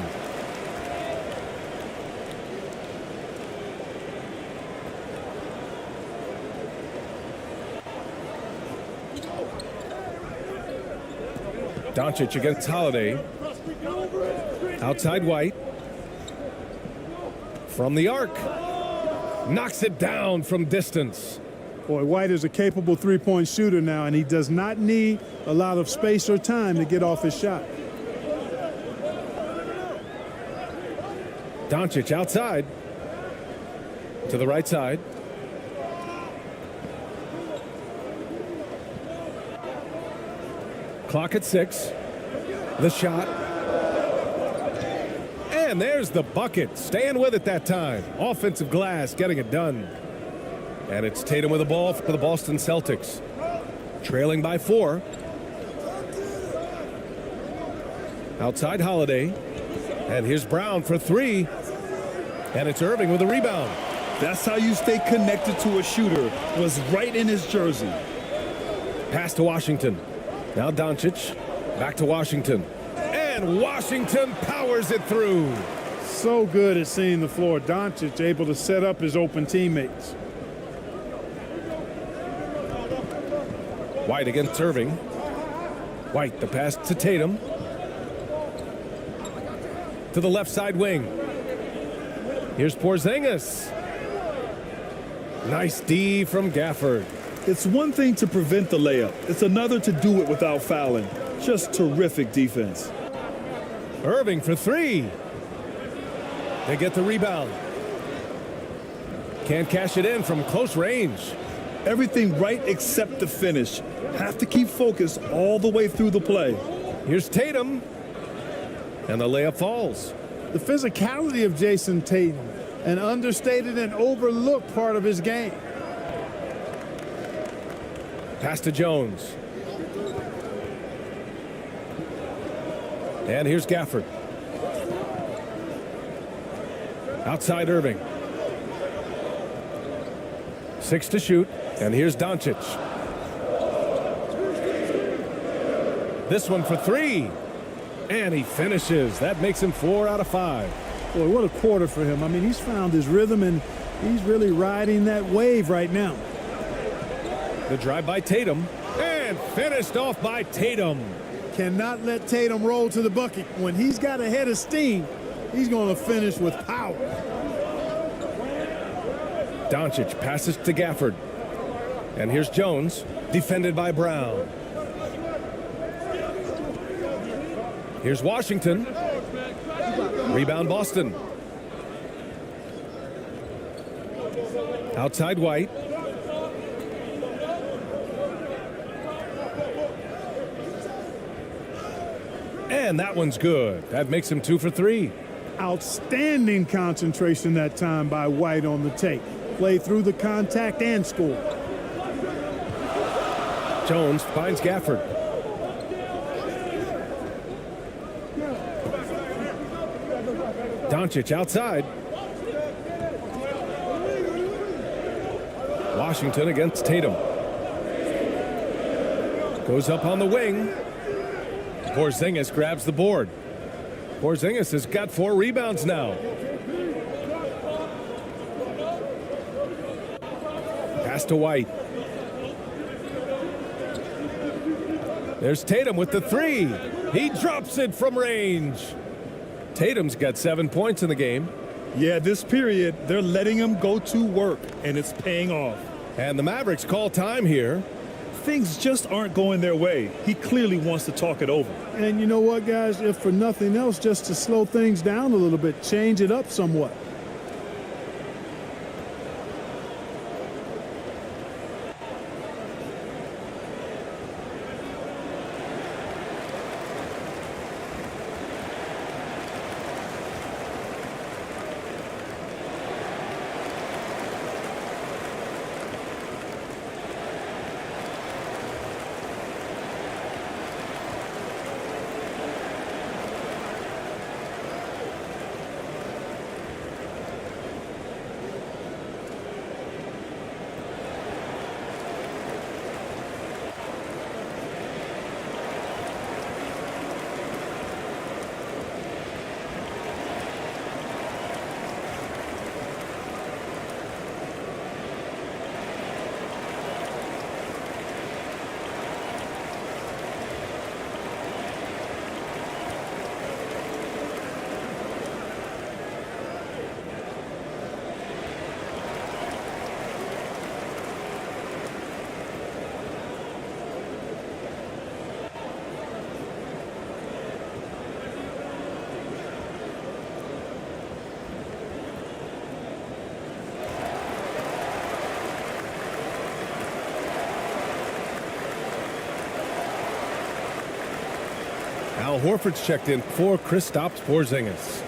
Doncic against Holiday. Outside White. From the arc. Knocks it down from distance. Boy, White is a capable three-point shooter now, and he does not need a lot of space or time to get off his shot. Doncic outside. To the right side. Clock at 6. The shot. And there's the bucket. Staying with it that time. Offensive glass getting it done. And it's Tatum with the ball for the Boston Celtics. Trailing by 4. Outside Holiday. And here's Brown for 3. And it's Irving with a rebound. That's how you stay connected to a shooter. Was right in his jersey. Pass to Washington. Now Doncic. Back to Washington. And Washington powers it through. So good at seeing the floor. Doncic able to set up his open teammates. White against Irving. White, the pass to Tatum. To the left side wing. Here's Porzingis. Nice D from Gafford. It's one thing to prevent the layup. It's another to do it without fouling. Just terrific defense. Irving for three. They get the rebound. Can't cash it in from close range. Everything right except the finish. Have to keep focused all the way through the play. Here's Tatum. And the layup falls. The physicality of Jason Tatum, an understated and overlooked part of his game. Pass to Jones. And here's Gafford. Outside Irving. 6 to shoot. And here's Doncic. This one for three. And he finishes. That makes him 4 out of 5. Boy, what a quarter for him. I mean, he's found his rhythm, and he's really riding that wave right now. The drive by Tatum. And finished off by Tatum. Cannot let Tatum roll to the bucket. When he's got a head of steam, he's going to finish with power. Doncic passes to Gafford. And here's Jones, defended by Brown. Here's Washington. Rebound Boston. Outside White. And that one's good. That makes him 2 for 3. Outstanding concentration that time by White on the take. Play through the contact and score. Jones finds Gafford. Doncic outside. Washington against Tatum. Goes up on the wing. Porzingis grabs the board. Porzingis has got 4 rebounds now. Pass to White. There's Tatum with the 3. He drops it from range. Tatum's got 7 points in the game. Yeah, this period, they're letting him go to work, and it's paying off. And the Mavericks call time here. Things just aren't going their way. He clearly wants to talk it over. And you know what, guys? If for nothing else, just to slow things down a little bit, change it up somewhat. Al Horford's checked in for Kristaps Porzingis.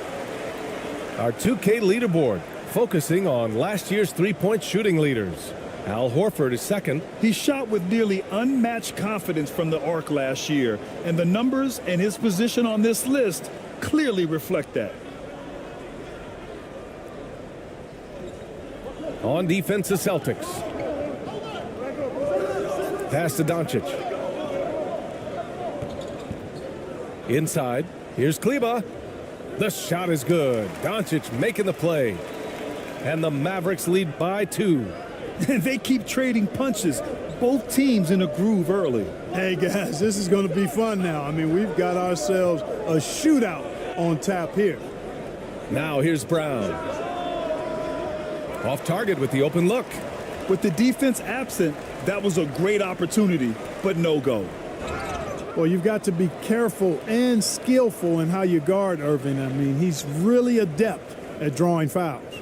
Our 2K leaderboard focusing on last year's three-point shooting leaders. Al Horford is second. He shot with nearly unmatched confidence from the arc last year, and the numbers and his position on this list clearly reflect that. On defense, the Celtics. Pass to Doncic. Inside. Here's Kleba. The shot is good. Doncic making the play. And the Mavericks lead by 2. They keep trading punches. Both teams in a groove early. Hey, guys, this is going to be fun now. I mean, we've got ourselves a shootout on tap here. Now here's Brown. Off target with the open look. With the defense absent, that was a great opportunity, but no go. Well, you've got to be careful and skillful in how you guard Irving. I mean, he's really adept at drawing fouls.